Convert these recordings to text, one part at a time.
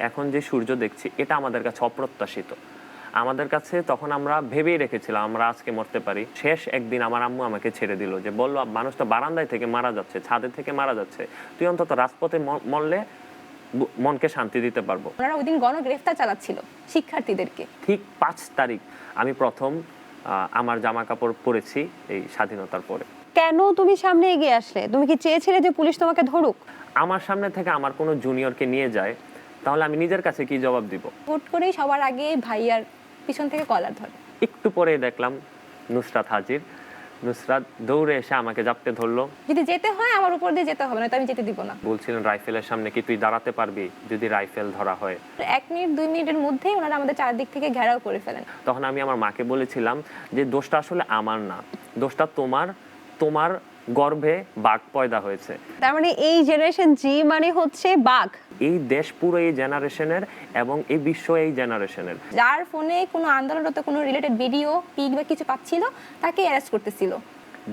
এখন যে সূর্য দেখছি এটা আমাদের কাছে অপ্রত্যাশিত। আমাদের কাছে তখন আমরা ভেবেই রেখেছিলাম আমরা আজকে মরতে পারি। শেষ একদিন আমার আম্মু আমাকে ছেড়ে দিল, যে বলল মানুষ তো বারান্দায় থেকে মারা যাচ্ছে, ছাদে থেকে মারা যাচ্ছে, তুই অন্তত রাজপথে মরলে মনকে শান্তি দিতে পারবো। ওনারা ওই দিন গণগ্রেফতার চালাচ্ছিল শিক্ষার্থীদেরকে। ঠিক 5 তারিখ আমি প্রথম আমার জামা কাপড় পরেছি এই স্বাধীনতার পরে। কেন তুমি সামনে এগিয়ে আসলে? তুমি কি চেয়েছিলে যে পুলিশ তোমাকে ধরুক? আমার সামনে থেকে আমার কোনো জুনিয়রকে নিয়ে যায়, তাহলে আমি নিজের কাছে কি জবাব দিব? হুট করেই সবার আগে ভাইয়ার পিছন থেকে কলার ধরে। একটু পরে দেখলাম নুসরাত হাজির। নুসরাত দৌড়ে এসে আমাকে জাপটে ধরলো। যদি যেতে হয় আমার উপর দিয়ে যেতে হবে না, তো আমি যেতে দিব না। বলছিলেন রাইফেলের সামনে কি তুই দাঁড়াতে পারবি যদি রাইফেল ধরা হয়? 1 মিনিট 2 মিনিটের মধ্যেই ওনারা আমাদের চারদিক থেকে ঘেরাও করে ফেলেন। তখন আমি আমার মাকে বলেছিলাম যে দোষটা আসলে আমার না, দোষটা তোমার গর্ভে বাঘ পয়দা হয়েছে। তার মানে এই জেনারেশন জি মানে হচ্ছে বাঘ। এই দেশ পুরো এই জেনারেশনের এবং এই বিশ্ব এই জেনারেশনের। যার ফোনে কোনো আন্দোলনরত কোনো রিলেটেড ভিডিও পিক বা কিছু পাচ্ছিল তাকে অ্যারেস্ট করতেছিল।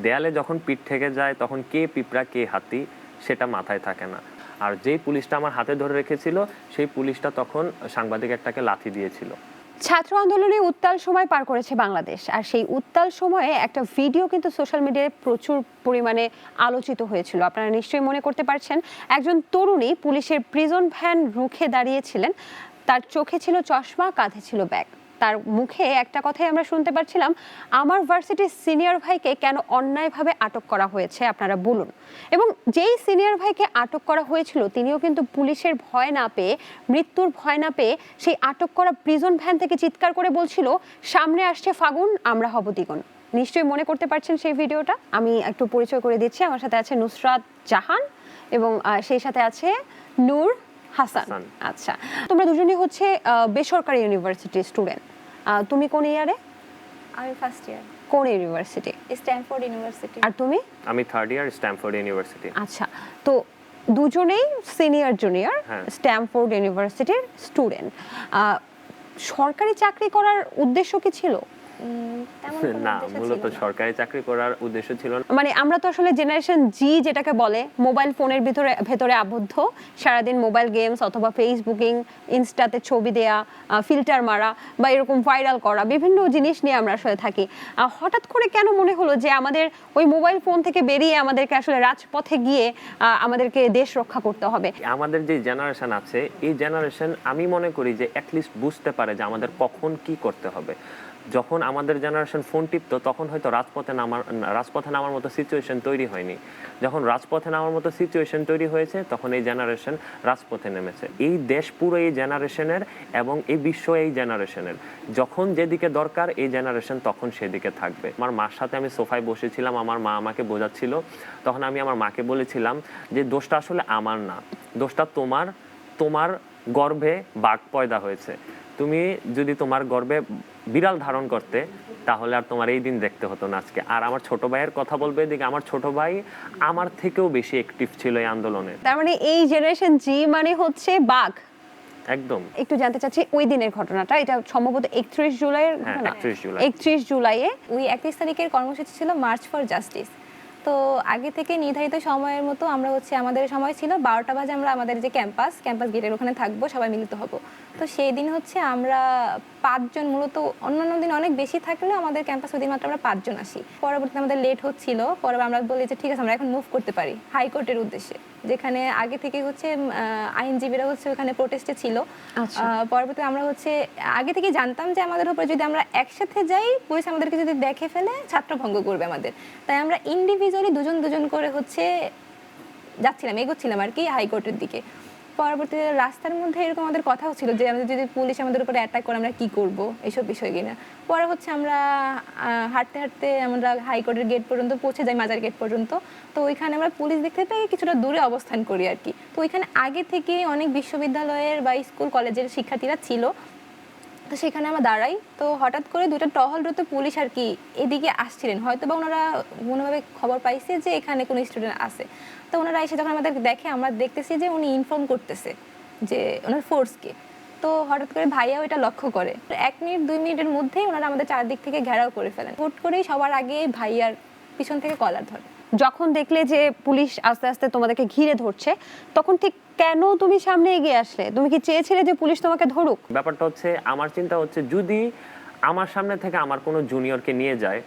দেয়ালে যখন পিঠ থেকে যায় তখন কে পিঁপড়া কে হাতি সেটা মাথায় থাকে না। আর যেই পুলিশটা আমার হাতে ধরে রেখেছিল সেই পুলিশটা তখন সাংবাদিক একটাকে লাথি দিয়েছিল। ছাত্র আন্দোলনে উত্তাল সময় পার করেছে বাংলাদেশ, আর সেই উত্তাল সময়ে একটা ভিডিও কিন্তু সোশ্যাল মিডিয়ায় প্রচুর পরিমাণে আলোচিত হয়েছিল। আপনারা নিশ্চয়ই মনে করতে পারছেন, একজন তরুণী পুলিশের প্রিজন ভ্যান রুখে দাঁড়িয়েছিলেন। তার চোখে ছিল চশমা, কাঁধে ছিল ব্যাগ। তার মুখে একটা কথাই আমরা শুনতে পাচ্ছিলাম, আমার ভার্সিটির সিনিয়র ভাইকে কেন অন্যায়ভাবে আটক করা হয়েছে আপনারা বলুন। এবং যেই সিনিয়র ভাইকে আটক করা হয়েছিল তিনিও কিন্তু পুলিশের ভয় না পেয়ে, মৃত্যুর ভয় না পেয়ে সেই আটক করা প্রিজন ভ্যান থেকে চিৎকার করে বলছিল, সামনে আসছে ফাগুন, আমরা হব দ্বিগুণ। নিশ্চয়ই মনে করতে পারছেন সেই ভিডিওটা। আমি একটু পরিচয় করে দিচ্ছি। আমার সাথে আছে নুসরাত জাহান এবং সেই সাথে আছে নূর হাসান। আচ্ছা, তোমরা দুজনই হচ্ছে বেসরকারি ইউনিভার্সিটির স্টুডেন্ট। তুমি কোন ইয়ারে? আমি ফার্স্ট ইয়ার। কোন ইউনিভার্সিটি? Stanford university. আর তুমি? আমি 3rd ইয়ার স্ট্যানফোর্ড ইউনিভার্সিটি। আচ্ছা, তো দুজনেই সিনিয়র জুনিয়র স্ট্যানফোর্ড ইউনিভার্সিটির স্টুডেন্ট। সরকারি চাকরি করার উদ্দেশ্য কি ছিল? না, মূলত সরকারি চাকরি করার উদ্দেশ্য ছিল না। মানে আমরা তো আসলে জেনারেশন জি যেটাকে বলে, মোবাইল ফোনের ভেতরে আবদ্ধ, সারাদিন মোবাইল গেমস অথবা ফেসবুকিং, ইনস্টাতে ছবি দেয়া, ফিল্টার মারা বা এরকম ভাইরাল করা বিভিন্ন জিনিস নিয়ে আমরা আসলে থাকি। হঠাৎ করে কেন মনে হলো যে আমাদের ওই মোবাইল ফোন থেকে বেরিয়ে আমাদেরকে আসলে রাজপথে গিয়ে আমাদেরকে দেশ রক্ষা করতে হবে? আমাদের যে জেনারেশন আছে এই জেনারেশন আমি মনে করি যে অ্যাটলিস্ট বুঝতে পারে যে আমাদের কখন কি করতে হবে। যখন আমাদের জেনারেশন ফোন টিপতো তখন হয়তো রাজপথে নামার মতো সিচুয়েশন তৈরি হয়নি। যখন রাজপথে নামার মতো সিচুয়েশন তৈরি হয়েছে তখন এই জেনারেশন রাজপথে নেমেছে। এই দেশ পুরো এই জেনারেশনের এবং এই বিশ্ব এই জেনারেশনের। যখন যেদিকে দরকার এই জেনারেশন তখন সেদিকে থাকবে। আমার মার সাথে আমি সোফায় বসেছিলাম, আমার মা আমাকে বোঝাচ্ছিল। তখন আমি আমার মাকে বলেছিলাম যে দোষটা আসলে আমার না, দোষটা তোমার গর্ভে বাঘ পয়দা হয়েছে। তুমি যদি তোমার গর্ভে বিড়াল ধারণ করতে তাহলে আর তোমার এই দিন দেখতে হতো না আজকে। আর আমার ছোট ভাইয়ের কথা বলবে, এদিকে আমার ছোট ভাই আমার থেকেও বেশি অ্যাক্টিভ ছিল এই আন্দোলনে। তার মানে এই জেনারেশন জি মানে হচ্ছে বাঘ। একদম। একটু জানতে চাচ্ছি ওই দিনের ঘটনাটা, এটা সম্ভবত 31 জুলাইয়ের ঘটনা। 31 জুলাইয়ে ওই 31 তারিখের কর্মসূচি ছিল মার্চ ফর জাস্টিস। তো আগে থেকে নির্ধারিত সময়ের মতো আমরা হচ্ছে, আমাদের সময় ছিল 12টা বাজে আমরা আমাদের যে ক্যাম্পাস গেটের ওখানে থাকবো, সবাই মিলিত হব। তো সেই দিন হচ্ছে আমরা 5 জন, মূলত অন্যান্য দিন অনেক বেশি থাকলেও আমাদের ক্যাম্পাস ওই দিন মাত্র আমরা 5 জন আসি। পরবর্তীতে আমাদের লেট হচ্ছিল, পরে আমরা বলি যে ঠিক আছে আমরা এখন মুভ করতে পারি হাইকোর্টের উদ্দেশ্যে, যেখানে আগে থেকে হচ্ছে আইনজীবীরা হচ্ছে ওখানে প্রোটেস্টে ছিল। পরবর্তীতে আমরা হচ্ছে আগে থেকে জানতাম যে আমাদের উপরে যদি আমরা একসাথে যাই পুলিশ আমাদেরকে যদি দেখে ফেলে ছাত্রভঙ্গ করবে আমাদের, তাই আমরা ইন্ডিভিজুয়ালি দুজন করে হচ্ছে যাচ্ছিলাম, এগোচ্ছিলাম আর কি হাইকোর্টের দিকে। পরবর্তীতে রাস্তার মধ্যে এরকম আমাদের কথাও ছিল যে আমাদের যদি পুলিশ আমাদের উপরে অ্যাটাক করে আমরা কি করব, এইসব বিষয় কিনা। পরে হচ্ছে আমরা হাঁটতে হাঁটতে আমরা হাইকোর্টের গেট পর্যন্ত পৌঁছে যাই, মাজার গেট পর্যন্ত। তো ওইখানে আমরা পুলিশ দেখতে পেয়ে কিছুটা দূরে অবস্থান করি আর কি। তো ওইখানে আগে থেকে অনেক বিশ্ববিদ্যালয়ের বা স্কুল কলেজের শিক্ষার্থীরা ছিল, তো সেখানে আমরা দাঁড়াই। তো হঠাৎ করে 2টা টহলরত পুলিশ আর কি এদিকে আসছিলেন, হয়তো বা ওনারা কোনোভাবে খবর পাইছে যে এখানে কোনো স্টুডেন্ট আছে। তো ওনারা এসে যখন আমাদের দেখে, আমরা দেখতেছি যে উনি ইনফর্ম করতেছে যে ওনার ফোর্সকে। তো হঠাৎ করে ভাইয়াও এটা লক্ষ্য করে। 1 মিনিট 2 মিনিটের মধ্যেই ওনারা আমাদের চারদিক থেকে ঘেরাও করে ফেলেন। হুট করেই সবার আগে ভাইয়ার পিছন থেকে কলার ধরে। যখন দেখলে যে পুলিশ আস্তে আস্তে তোমাদেরকে ঘিরে ধরছে, তখন ঠিক কেন তুমি সামনে এগিয়ে আসলে? তুমি কি চেয়েছিলে যে পুলিশ তোমাকে ধরুক? ব্যাপারটা হচ্ছে, আমার চিন্তা হচ্ছে যদি আমার সামনে থেকে আমার কোনো জুনিয়রকে নিয়ে যায়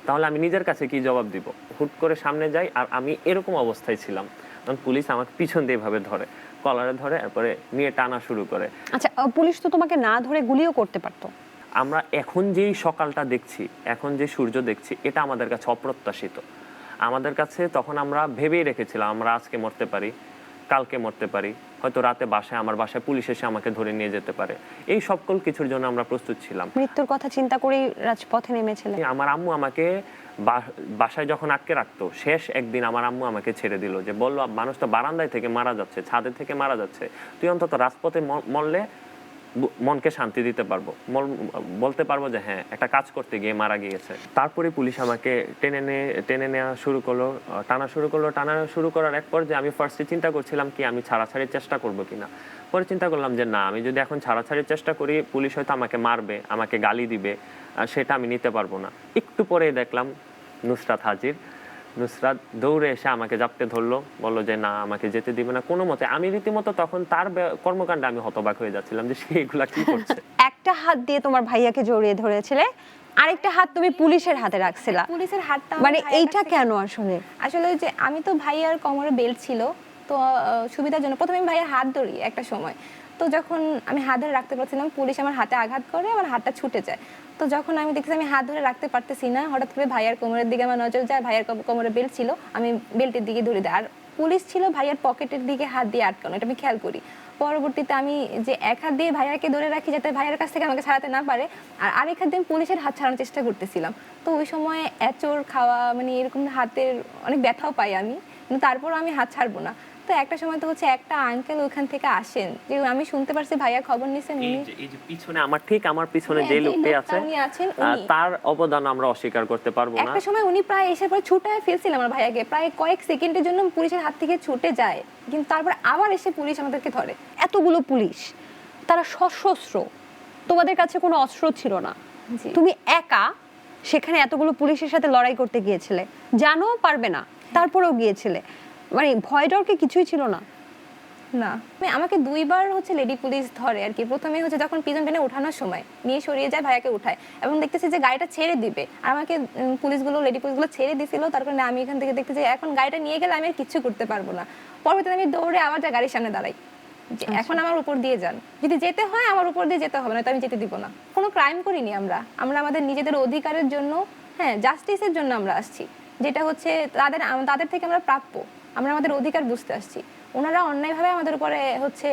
তাহলে আমি নিজের কাছে কি জবাব দিব। হুট করে সামনে যাই, আর আমি এরকম অবস্থায় ছিলাম তখন পুলিশ আমাকে পিছন দিয়ে এভাবে ধরে, কলারে ধরে, তারপরে নিয়ে টানা শুরু করে। আচ্ছা, পুলিশ তো তোমাকে না ধরে গুলিও করতে পারতো। আমরা এখন যেই সকালটা দেখছি, এখন যে সূর্য দেখছি, এটা আমাদের কাছে অপ্রত্যাশিত। আমাদের কাছে তখন আমরা ভেবেই রেখেছিলাম আমরা আজকে মরতে পারি, কালকে মরতে পারি, হয়তো রাতে আমার বাসায় পুলিশ এসে আমাকে ধরে নিয়ে যেতে পারে। এই সকল কিছুর জন্য আমরা প্রস্তুত ছিলাম। মৃত্যুর কথা চিন্তা করেই রাজপথে নেমেছিলে? আমার আম্মু আমাকে বাসায় যখন আটকে রাখতো, শেষ একদিন আমার আম্মু আমাকে ছেড়ে দিল, যে বললো মানুষ তো বারান্দায় থেকে মারা যাচ্ছে, ছাদে থেকে মারা যাচ্ছে, তুই অন্তত রাজপথে মরলে মনকে শান্তি দিতে পারবো, বলতে পারবো যে হ্যাঁ একটা কাজ করতে গিয়ে মারা গিয়েছে। তারপরে পুলিশ আমাকে টেনে নেওয়া শুরু করলো, টানা শুরু করার এক পর্যায়ে আমি ফার্স্টে চিন্তা করছিলাম কি আমি ছাড়াছাড়ির চেষ্টা করবো কিনা। পরে চিন্তা করলাম যে না, আমি যদি এখন ছাড়াছাড়ির চেষ্টা করি পুলিশ হয়তো আমাকে মারবে, আমাকে গালি দিবে, আর সেটা আমি নিতে পারবো না। একটু পরে দেখলাম নুসরাত হাজির। নুসরাত দৌড়ে এসে আমাকে জাপটে ধরলো, বললো যে না আমাকে যেতে দিবে না কোনো মতে। আমি রীতিমতো তখন তার কর্মকাণ্ডে আমি হতবাক হয়ে যাচ্ছিলাম যে সে এগুলা কি করছে। একটা হাত দিয়ে তোমার ভাইয়াকে জড়িয়ে ধরেছিলে, আরেকটা হাত তুমি পুলিশের হাতে রাখছিলা। পুলিশের হাতটা মানে এইটা কেন আসলে? আসলে যে আমি তো ভাইয়ার কোমরে বেল্ট ছিল, তো সুবিধার জন্য প্রথমে আমি ভাইয়ার হাত ধরি একটা সময়। তো যখন আমি হাত ধরে রাখতে পারছিলাম, পুলিশ আমার হাতে আঘাত করে, আমার হাতটা ছুটে যায়। তো যখন আমি দেখছি আমি হাত ধরে রাখতে পারতেছি না, হঠাৎ করে ভাইয়ার কোমরের দিকে আমার নজর যায়। ভাইয়ার কোমরে বেল্ট ছিল, আমি বেল্টের দিকে ধরে দিই। আর পুলিশ ছিল ভাইয়ার পকেটের দিকে হাত দিয়ে আটকানো, এটা আমি খেয়াল করি। পরবর্তীতে আমি যে এক হাত দিয়ে ভাইয়াকে ধরে রাখি যাতে ভাইয়ার কাছ থেকে আমাকে ছাড়াতে না পারে, আর আরেক হাত দিয়ে পুলিশের হাত ছাড়ানোর চেষ্টা করতেছিলাম। তো ওই সময় এচোর খাওয়া, মানে এরকম হাতের অনেক ব্যথাও পাই আমি, কিন্তু তারপরও আমি হাত ছাড়বো না। তো একটা সময় তো হচ্ছে একটা আঙ্কেল ওখান থেকে আসেন, যে আমি শুনতে পারছি ভাইয়া খবর নিছেন, উনি এই যে পিছনে আমার পিছনে যে লোকটি আছে, উনি আছেন, তার অবদান আমরা অস্বীকার করতে পারবো না। একটা সময় উনি প্রায় এসে পরে ছুটে ফেলছিল আমার ভাইয়াকে, প্রায় কয়েক সেকেন্ডের জন্য পুলিশের হাত থেকে ছুটে যায়, কিন্তু তারপর আবার এসে পুলিশ আমাদেরকে ধরে। এতগুলো পুলিশ, তারা সশস্ত্র, তোমাদের কাছে কোনো অস্ত্র ছিল না, জি। তুমি একা সেখানে এতগুলো পুলিশের সাথে লড়াই করতে গিয়েছিলে, জানো পারবে না, তারপরেও গিয়েছিলে। মানে ভয় ডর কি কিছুই ছিল না? না, আমাকে দুইবার হচ্ছে লেডি পুলিশ ধরে আর কি। প্রথমে হচ্ছে যখন পিজন ভ্যানে ওঠানোর সময় নিয়ে সরিয়ে যায়, ভাইয়াকে উঠায় এবং দেখতেছি যে গাড়িটা ছেড়ে দিবে, আর আমাকে লেডি পুলিশগুলো ছেড়ে দিছিল। তার কারণে আমি এখান থেকে দেখতেছি এখন গাড়িটা নিয়ে গেলে আমি আর কিচ্ছু করতে পারবো না। পরবর্তীতে আমি দৌড়ে আবার যা গাড়ির সামনে দাঁড়াই, যে এখন আমার উপর দিয়ে যান, যদি যেতে হয় আমার উপর দিয়ে যেতে হবে না, তো আমি যেতে দিব না। কোনো ক্রাইম করিনি আমরা আমাদের নিজেদের অধিকারের জন্য, হ্যাঁ জাস্টিসের জন্য আমরা আসছি, যেটা হচ্ছে তাদের থেকে আমরা প্রাপ্য, আমরা আমাদের অধিকার বুঝতে আসছি। ওনারা অন্যায়ভাবে আমাদের উপরে হচ্ছে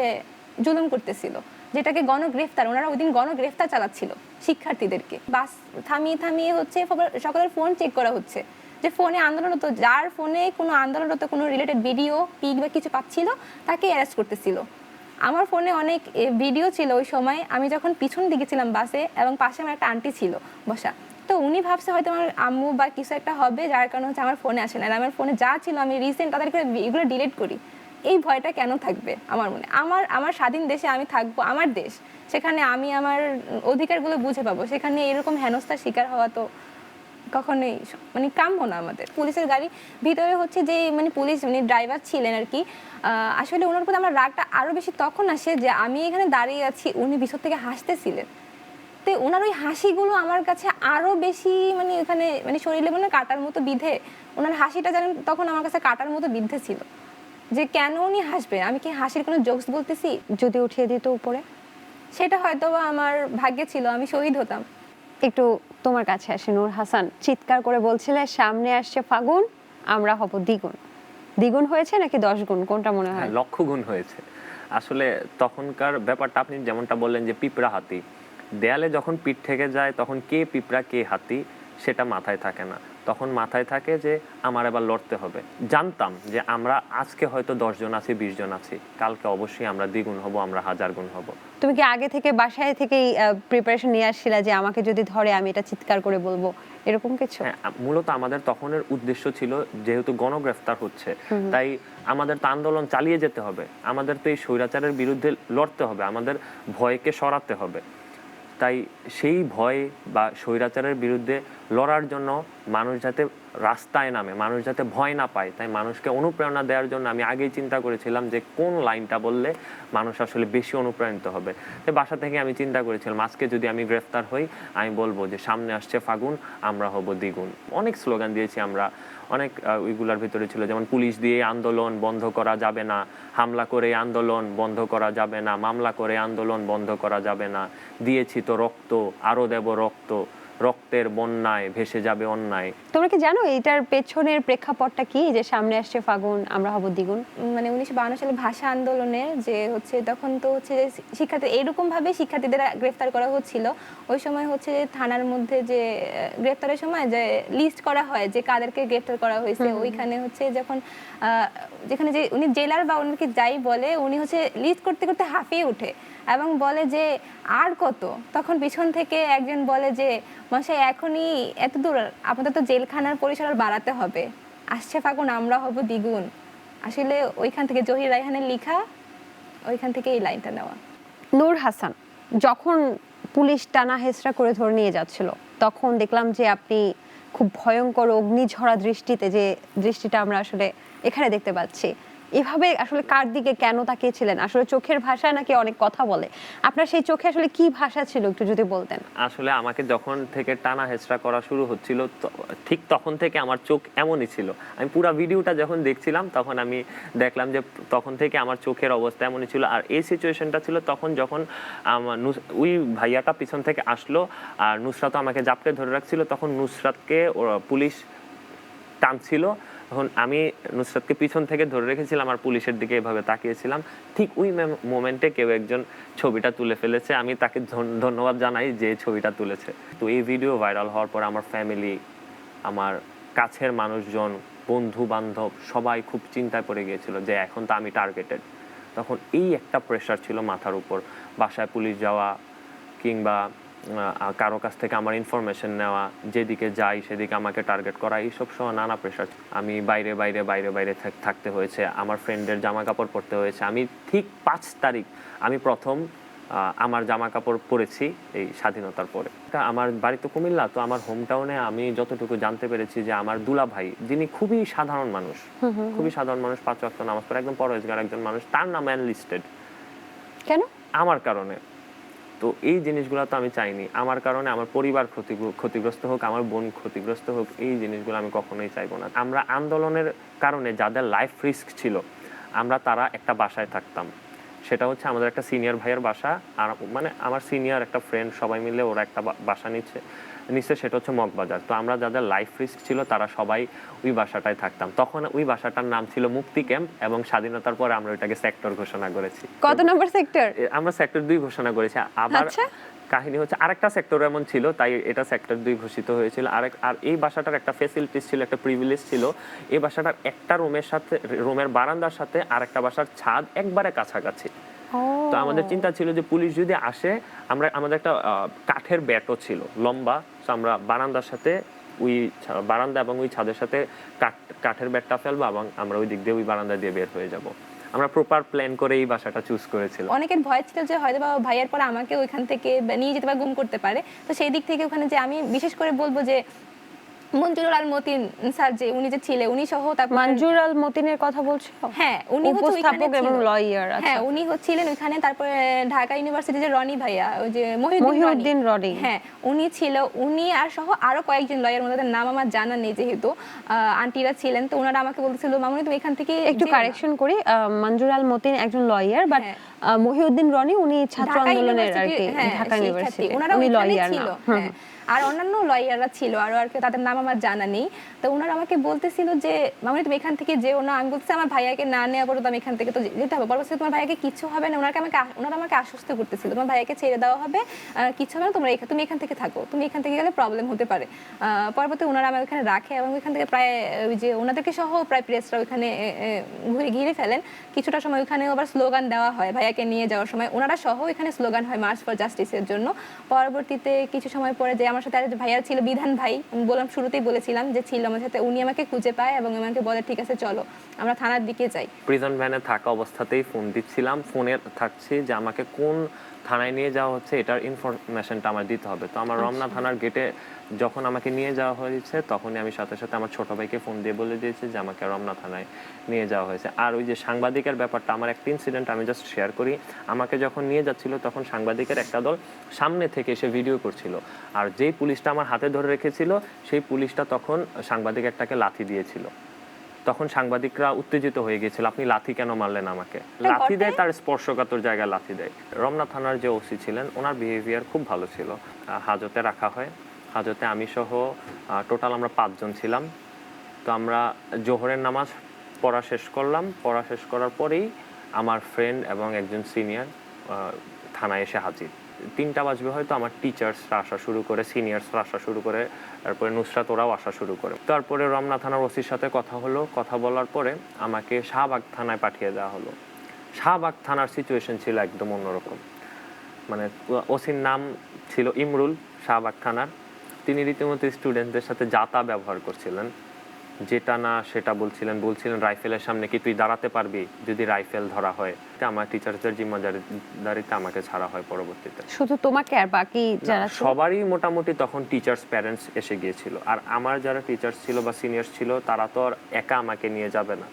জুলুম করতেছিল, যেটাকে গণগ্রেফতার, ওনারা ওই দিন গণগ্রেফতার চালাচ্ছিল শিক্ষার্থীদেরকে। বাস থামিয়ে হচ্ছে সকলের ফোন চেক করা হচ্ছে, যে ফোনে আন্দোলনরত, যার ফোনে কোনো আন্দোলনরত কোনো রিলেটেড ভিডিও পিক বা কিছু পাচ্ছিল তাকে অ্যারেস্ট করতেছিল। আমার ফোনে অনেক ভিডিও ছিল ওই সময়, আমি যখন পিছন দিকে ছিলাম বাসে এবং পাশে আমার একটা আন্টি ছিল বসা, তো উনি ভাবছে হয়তো আমার আম্মু বা কিছু একটা হবে, যার কারণে হচ্ছে আমার ফোনে আসে না। আর আমার ফোনে যা ছিল আমি রিসেন্ট তাদেরকে এগুলো ডিলিট করি। এই ভয়টা কেন থাকবে আমার মনে? আমার স্বাধীন দেশে আমি থাকবো, আমার দেশ, সেখানে আমি আমার অধিকারগুলো বুঝে পাবো, সেখানে এরকম হেনস্থার শিকার হওয়া তো কখনোই মানে কাম্য না আমাদের। পুলিশের গাড়ি ভিতরে হচ্ছে যে মানে পুলিশ মানে ড্রাইভার ছিলেন আর কি, আসলে ওনার প্রতি আমার রাগটা আরও বেশি তখন আসে যে আমি এখানে দাঁড়িয়ে আছি, উনি ভিতর থেকে হাসতেছিলেন। তো ওনার ওই হাসিগুলো আমার কাছে আরও বেশি মানে এখানে মানে শরীরে মানে কাটার মতো বিধে, ওনার হাসিটা যেন তখন আমার কাছে কাটার মতো বিদ্ধে ছিল, যে কেন উনি হাসবে, আমি কি হাসির কোনো জোকস বলতেছি? যদি উঠিয়ে দিত উপরে, সেটা হয়তো আমার ভাগ্যে ছিল, আমি শহীদ হতাম। একটু তোমার কাছে আসে নূর হাসান, চিৎকার করে বলছিলে সামনে আসছে ফাগুন, আমরা হব দ্বিগুণ। দ্বিগুণ হয়েছে নাকি 10 গুণ, কোনটা মনে হয়? লক্ষ গুণ হয়েছে। আসলে তখনকার ব্যাপারটা আপনি যেমনটা বললেন যে পিঁপড়া হাতি, দেয়ালে যখন পিঠ থেকে যায় তখন কে পিঁপড়া কে হাতি সেটা মাথায় থাকে না, তখন মাথায় থাকে যে আমার এবার লড়তে হবে। জানতাম যে আমরা আজকে হয়তো 10 জন আছি, 20 জন আছি, কালকে অবশ্যই আমরা দ্বিগুণ হব, আমরা 1000 গুণ হব। তুমি কি আগে থেকে বাসায় থেকেই প্রিপারেশন নিয়ে আসছিলা যে আমাকে যদি ধরে আমি এটা চিৎকার করে বলবো, এরকম কিছু? হ্যাঁ, মূলত আমাদের তখনের উদ্দেশ্য ছিল যেহেতু গণগ্রেফতার হচ্ছে, তাই আমাদের তো আন্দোলন চালিয়ে যেতে হবে, আমাদের তো এই স্বৈরাচারের বিরুদ্ধে লড়তে হবে, আমাদের ভয়কে সরাতে হবে। তাই সেই ভয় বা স্বৈরাচারের বিরুদ্ধে লড়ার জন্য মানুষ যাতে রাস্তায় নামে, মানুষ যাতে ভয় না পায়, তাই মানুষকে অনুপ্রেরণা দেওয়ার জন্য আমি আগেই চিন্তা করেছিলাম যে কোন লাইনটা বললে মানুষ আসলে বেশি অনুপ্রাণিত হবে। তো বাসা থেকে আমি চিন্তা করেছিলাম আজকে যদি আমি গ্রেফতার হই আমি বলবো যে সামনে আসছে ফাগুন, আমরা হব দ্বিগুণ। অনেক স্লোগান দিয়েছি আমরা, অনেক ওইগুলোর ভিতরে ছিল যেমন পুলিশ দিয়ে আন্দোলন বন্ধ করা যাবে না, হামলা করে আন্দোলন বন্ধ করা যাবে না, মামলা করে আন্দোলন বন্ধ করা যাবে না, দিয়েছি তো রক্ত আরো দেব রক্ত, রক্তের বন্যায় ভেসে যাবে অন্যায়। তোমরা কি জানো এটার পেছনের প্রেক্ষাপটটা কি, যে সামনে আসছে ফাগুন আমরা হব দ্বিগুণ? মানে 1952 সালে ভাষা আন্দোলনের যে হচ্ছে তখন তো হচ্ছে যে শিক্ষার্থী এরকম ভাবে শিক্ষার্থীদের গ্রেফতার করা হচ্ছিল। ওই সময় হচ্ছে যে থানার মধ্যে যে গ্রেফতারের সময় যে লিস্ট করা হয় যে কাদেরকে গ্রেফতার করা হয়েছে, ওইখানে হচ্ছে যখন যেখানে যে উনি জেলার বা উনাকে যাই বলে, উনি হচ্ছে লিস্ট করতে করতে হাঁপিয়ে ওঠে এবং বলে যে আর কত। তখন পিছন থেকে একজন বলে যে মশাই এখনই এত দূর, আপনাদের তো জেলখানার পরিসর আর বাড়াতে হবে, আসছে ফাগুন আমরা হব দ্বিগুণ। আসলে ওইখান থেকে জহির রায়হানের লেখা, ওইখান থেকে এই লাইনটা নেওয়া। নূর হাসান, যখন পুলিশ টানা হেঁচড়া করে ধরে নিয়ে যাচ্ছিল তখন দেখলাম যে আপনি খুব ভয়ঙ্কর অগ্নিঝরা দৃষ্টিতে, যে দৃষ্টিটা আমরা আসলে এখানে দেখতে পাচ্ছি, এভাবে আসলে কার দিকে কেন তাকিয়েছিলেন? আসলে চোখের ভাষা নাকি অনেক কথা বলে? আপনার সেই চোখে আসলে কি ভাষা ছিল একটু যদি বলতেন। আসলে আমাকে যখন থেকে টানা হেঁচড়া করা শুরু হচ্ছিল ঠিক তখন থেকে আমার চোখ এমনই ছিল। আমি পুরো ভিডিওটা যখন দেখছিলাম তখন আমি দেখলাম যে তখন থেকে আমার চোখের অবস্থা এমনই ছিল। আর এই সিচুয়েশনটা ছিল তখন যখন আমার ওই ভাইয়াটা পিছন থেকে আসলো আর নুসরাত আমাকে জাপটে ধরে রাখছিল, তখন নুসরাতকে পুলিশ টানছিল, তখন আমি নুসরাতকে পিছন থেকে ধরে রেখেছিলাম আর পুলিশের দিকে এভাবে তাকিয়েছিলাম। ঠিক ওই মোমেন্টে কেউ একজন ছবিটা তুলে ফেলেছে, আমি তাকে ধন্যবাদ জানাই যে ছবিটা তুলেছে। তো এই ভিডিও ভাইরাল হওয়ার পর আমার ফ্যামিলি, আমার কাছের মানুষজন, বন্ধু বান্ধব সবাই খুব চিন্তায় পড়ে গিয়েছিল যে এখন তো আমি টার্গেটেড। তখন এই একটা প্রেশার ছিল মাথার উপর, বাসায় পুলিশ যাওয়া কিংবা কারো কাছ থেকে আমার ইনফরমেশন নেওয়া, যেদিকে যাই সেদিকে আমাকে টার্গেট করা, এইসব সময় নানা প্রেশার। আমি বাইরে বাইরে বাইরে বাইরে থাকতে হয়েছে, আমার ফ্রেন্ডের জামা কাপড় পরতে হয়েছে। আমি ঠিক 5 তারিখ আমি প্রথম আমার জামা কাপড় পরেছি এই স্বাধীনতার পরে। আমার বাড়ি তো কুমিল্লা, তো আমার হোম টাউনে আমি যতটুকু জানতে পেরেছি যে আমার দুলা ভাই, যিনি খুবই সাধারণ মানুষ, খুবই সাধারণ মানুষ, 5 ওয়াক্ত নামাজ পড়ে একদম পরহেজগার একজন মানুষ, তার নাম অ্যানলিস্টেড। কেন? আমার কারণে। তো এই জিনিসগুলো তো আমি চাইনি, আমার কারণে আমার পরিবার ক্ষতিগ্রস্ত হোক, আমার বোন ক্ষতিগ্রস্ত হোক, এই জিনিসগুলো আমি কখনোই চাইবো না। আমরা আন্দোলনের কারণে যাদের লাইফ রিস্ক ছিল আমরা তারা একটা বাসায় থাকতাম, সেটা হচ্ছে আমাদের একটা সিনিয়র ভাইয়ের বাসা, আর মানে আমার সিনিয়র একটা ফ্রেন্ড সবাই মিলে ওরা একটা বাসা নিচ্ছে, সেটা হচ্ছে মগবাজার। তো আমরা যাদের লাইফ রিস্ক ছিল তারা সবাই ওই বাসাটায় থাকতাম। তখন ওই বাসাটার নাম ছিল মুক্তি ক্যাম্প এবং স্বাধীনতার পরে আমরা ওইটাকে সেক্টর ঘোষণা করেছি। কত নম্বর সেক্টর? আমরা সেক্টর 2 ঘোষণা করেছি। আবার কাহিনী হচ্ছে আরেকটা সেক্টর এমন ছিল তাই এটা সেক্টর 2 ঘোষিত হয়েছিল। আর এই বাসাটার একটা ফ্যাসিলিটিস ছিল, একটা প্রিভিলেজ ছিল, এই বাসাটার একটা রুমের বারান্দার সাথে আরেকটা বাসার ছাদ একবারে কাছাকাছি। তো আমাদের চিন্তা ছিল যে পুলিশ যদি আসে, আমাদের একটা কাঠের ব্যাটও ছিল লম্বা, তো আমরা বারান্দার সাথে ওই বারান্দা এবং ওই ছাদের সাথে কাঠের ব্যাটটা ফেলবো এবং আমরা ওই দিক দিয়ে ওই বারান্দা দিয়ে বের হয়ে যাব। আমরা প্রপার প্ল্যান করে এই বাসাটা চুজ করেছিলাম। অনেকের ভয় ছিল যে হয়তো বাবা ভাইয়ের পর আমাকে ওইখান থেকে নিয়ে যেতে বা গুম করতে পারে। তো সেই দিক থেকে ওখানে যে আমি বিশেষ করে বলবো যে মঞ্জুরুল আল মতিন স্যার যে উনি যে ছিলেন, উনি সহ তারপর মঞ্জুর আল মতিনের কথা বলছো? হ্যাঁ, উনি উপস্থাপক এবং লয়ার। হ্যাঁ, উনি ছিলেন ওখানে। তারপরে ঢাকা ইউনিভার্সিটি যে রনি ভাইয়া, ওই যে মহিউদ্দিন রনি, হ্যাঁ উনি ছিল, উনি আর সহ আরো কয়েকজন লয়ার, ওনাদের নাম আমার জানা নেই যেহেতু আন্টিরা ছিলেন। তো ওনারা আমাকে বলতেছিল মামুনি তুমি এখান থেকে একটু কারেকশন করি, মঞ্জুর আল মতিন একজন লয়ার, বাট মহিউদ্দিন রনি উনি ছাত্র আন্দোলনের আর কি ঢাকা ইউনিভার্সিটি, ওনারা উনি ওইখানে লয়ার ছিল। না। হ্যাঁ, আর অন্যান্য লয়াররা ছিল আরো, আর তাদের নাম আমার জানা নেই। তো ওনারা আমাকে বলতেছিল যে মামুনি তুমি এখান থেকে যেও না। আমি বলছি আমার ভাইয়াকে না নেওয়া পর্যন্ত আমি এখান থেকে তো যেতে হবে। পরবর্তীতে তোমার ভাইয়াকে কিছু হবে না, ওনারা আমাকে আশ্বস্ত করতেছিল তোমার ভাইয়াকে ছেড়ে দেওয়া হবে, কিছু হবে না, তুমি এখান থেকে থাকো, তুমি এখান থেকে গেলে প্রবলেম হতে পারে। পরবর্তী ওনারা আমাকে ওখানে রাখে এবং ওইখান থেকে প্রায় ওই যে ওনাদেরকে সহ প্রায় প্রেসরা ওইখানে ঘিরে ফেলেন। কিছুটা সময় ওইখানে আবার স্লোগান দেওয়া হয় ভাইয়াকে নিয়ে যাওয়ার সময়, ওনারা সহ এখানে স্লোগান হয় মার্চ ফর জাস্টিসের জন্য। পরবর্তীতে কিছু সময় পরে যে আমার সাথে আর ভাইয়া ছিল বিধান ভাই, আমি বললাম শুরুতেই বলেছিলাম যে ছিল আমার সাথে, উনি আমাকে খুঁজে পায় এবং আমাকে বলে ঠিক আছে চলো আমরা থানার দিকে যাই। প্রিজন ভ্যানে থাকা অবস্থাতেই ফোন দিচ্ছিলাম, ফোনে থাকছি যে আমাকে কোন থানায় নিয়ে যাওয়া হচ্ছে, এটার ইনফরমেশনটা আমার দিতে হবে। তো আমার রমনা থানার গেটে যখন আমাকে নিয়ে যাওয়া হয়েছে তখনই আমি সাথে সাথে আমার ছোট ভাইকে ফোন দিয়ে বলে দিয়েছি যে আমাকে রমনা থানায় নিয়ে যাওয়া হয়েছে। আর ওই যে সাংবাদিকের ব্যাপারটা, আমার একটা ইনসিডেন্ট আমি জাস্ট শেয়ার করি। আমাকে যখন নিয়ে যাচ্ছিল তখন সাংবাদিকের একটা দল সামনে থেকে এসে ভিডিও করছিল, আর যেই পুলিশটা আমার হাতে ধরে রেখেছিল সেই পুলিশটা তখন সাংবাদিক একটাকে লাথি দিয়েছিল। তখন সাংবাদিকরা উত্তেজিত হয়ে গিয়েছিল, আপনি লাথি কেন মারলেন আমাকে? লাথি দেয়, তার স্পর্শকাতর জায়গায় লাথি দেয়। রমনা থানার যে ওসি ছিলেন ওনার বিহেভিয়ার খুব ভালো ছিল। হাজতে রাখা হয়, হাজতে আমি সহ টোটাল আমরা 5 জন ছিলাম। তো আমরা জোহরের নামাজ পড়া শেষ করলাম, পড়া শেষ করার পরেই আমার ফ্রেন্ড এবং একজন সিনিয়র থানায় এসে হাজির। 3টা বাজবে হয়তো, আমার টিচার্সরা আসা শুরু করে, সিনিয়র্সরা আসা শুরু করে, তারপরে নুসরাত ওরাও আসা শুরু করে। তারপরে রমনা থানার ওসির সাথে কথা হলো, কথা বলার পরে আমাকে শাহবাগ থানায় পাঠিয়ে দেওয়া হলো। শাহবাগ থানার সিচুয়েশন ছিল একদম অন্যরকম। মানে ওসির নাম ছিল ইমরুল, শাহবাগ থানার। তিনি রীতিমতো স্টুডেন্টদের সাথে যাতা ব্যবহার করছিলেন, যেটা না সেটা বলছিলেন রাইফেলের সামনে কি তুই দাঁড়াতে পারবি যদি রাইফেল ধরা হয়। আমার টিচার্সদের জিম্মাদারিতে আমাকে ছাড়া হয় পরবর্তীতে। শুধু তোমাকে আর বাকি যারা ছিল? সবারই মোটামুটি তখন টিচার্স প্যারেন্টস এসে গিয়েছিল। আর আমার যারা টিচার্স ছিল বা সিনিয়র্স ছিল তারা তো আর একা আমাকে নিয়ে যাবে না,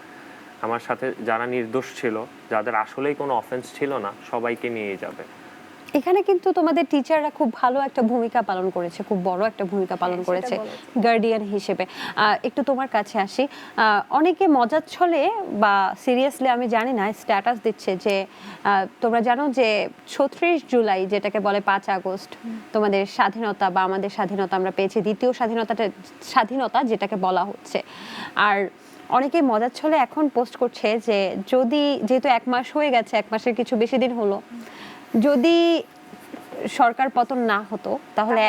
আমার সাথে যারা নির্দোষ ছিল, যাদের আসলেই কোনো অফেন্স ছিল না, সবাইকে নিয়েই যাবে। এখানে কিন্তু তোমাদের টিচাররা খুব ভালো একটা ভূমিকা পালন করেছে, খুব বড় একটা ভূমিকা পালন করেছে গার্ডিয়ান হিসেবে। একটু তোমার কাছে আসি। অনেকে মজার ছলে বা সিরিয়াসলি আমি জানি না স্ট্যাটাস দিচ্ছে যে তোমরা জানো যে 36 জুলাই যেটাকে বলে 5 আগস্ট তোমাদের স্বাধীনতা বা আমাদের স্বাধীনতা আমরা পেয়েছি, দ্বিতীয় স্বাধীনতা যেটাকে বলা হচ্ছে। আর অনেকেই মজার ছলে এখন পোস্ট করছে যে যেহেতু 1 মাস হয়ে গেছে, 1 মাসের কিছু বেশি দিন হলো, যদি সরকার পতন না হতো তাহলে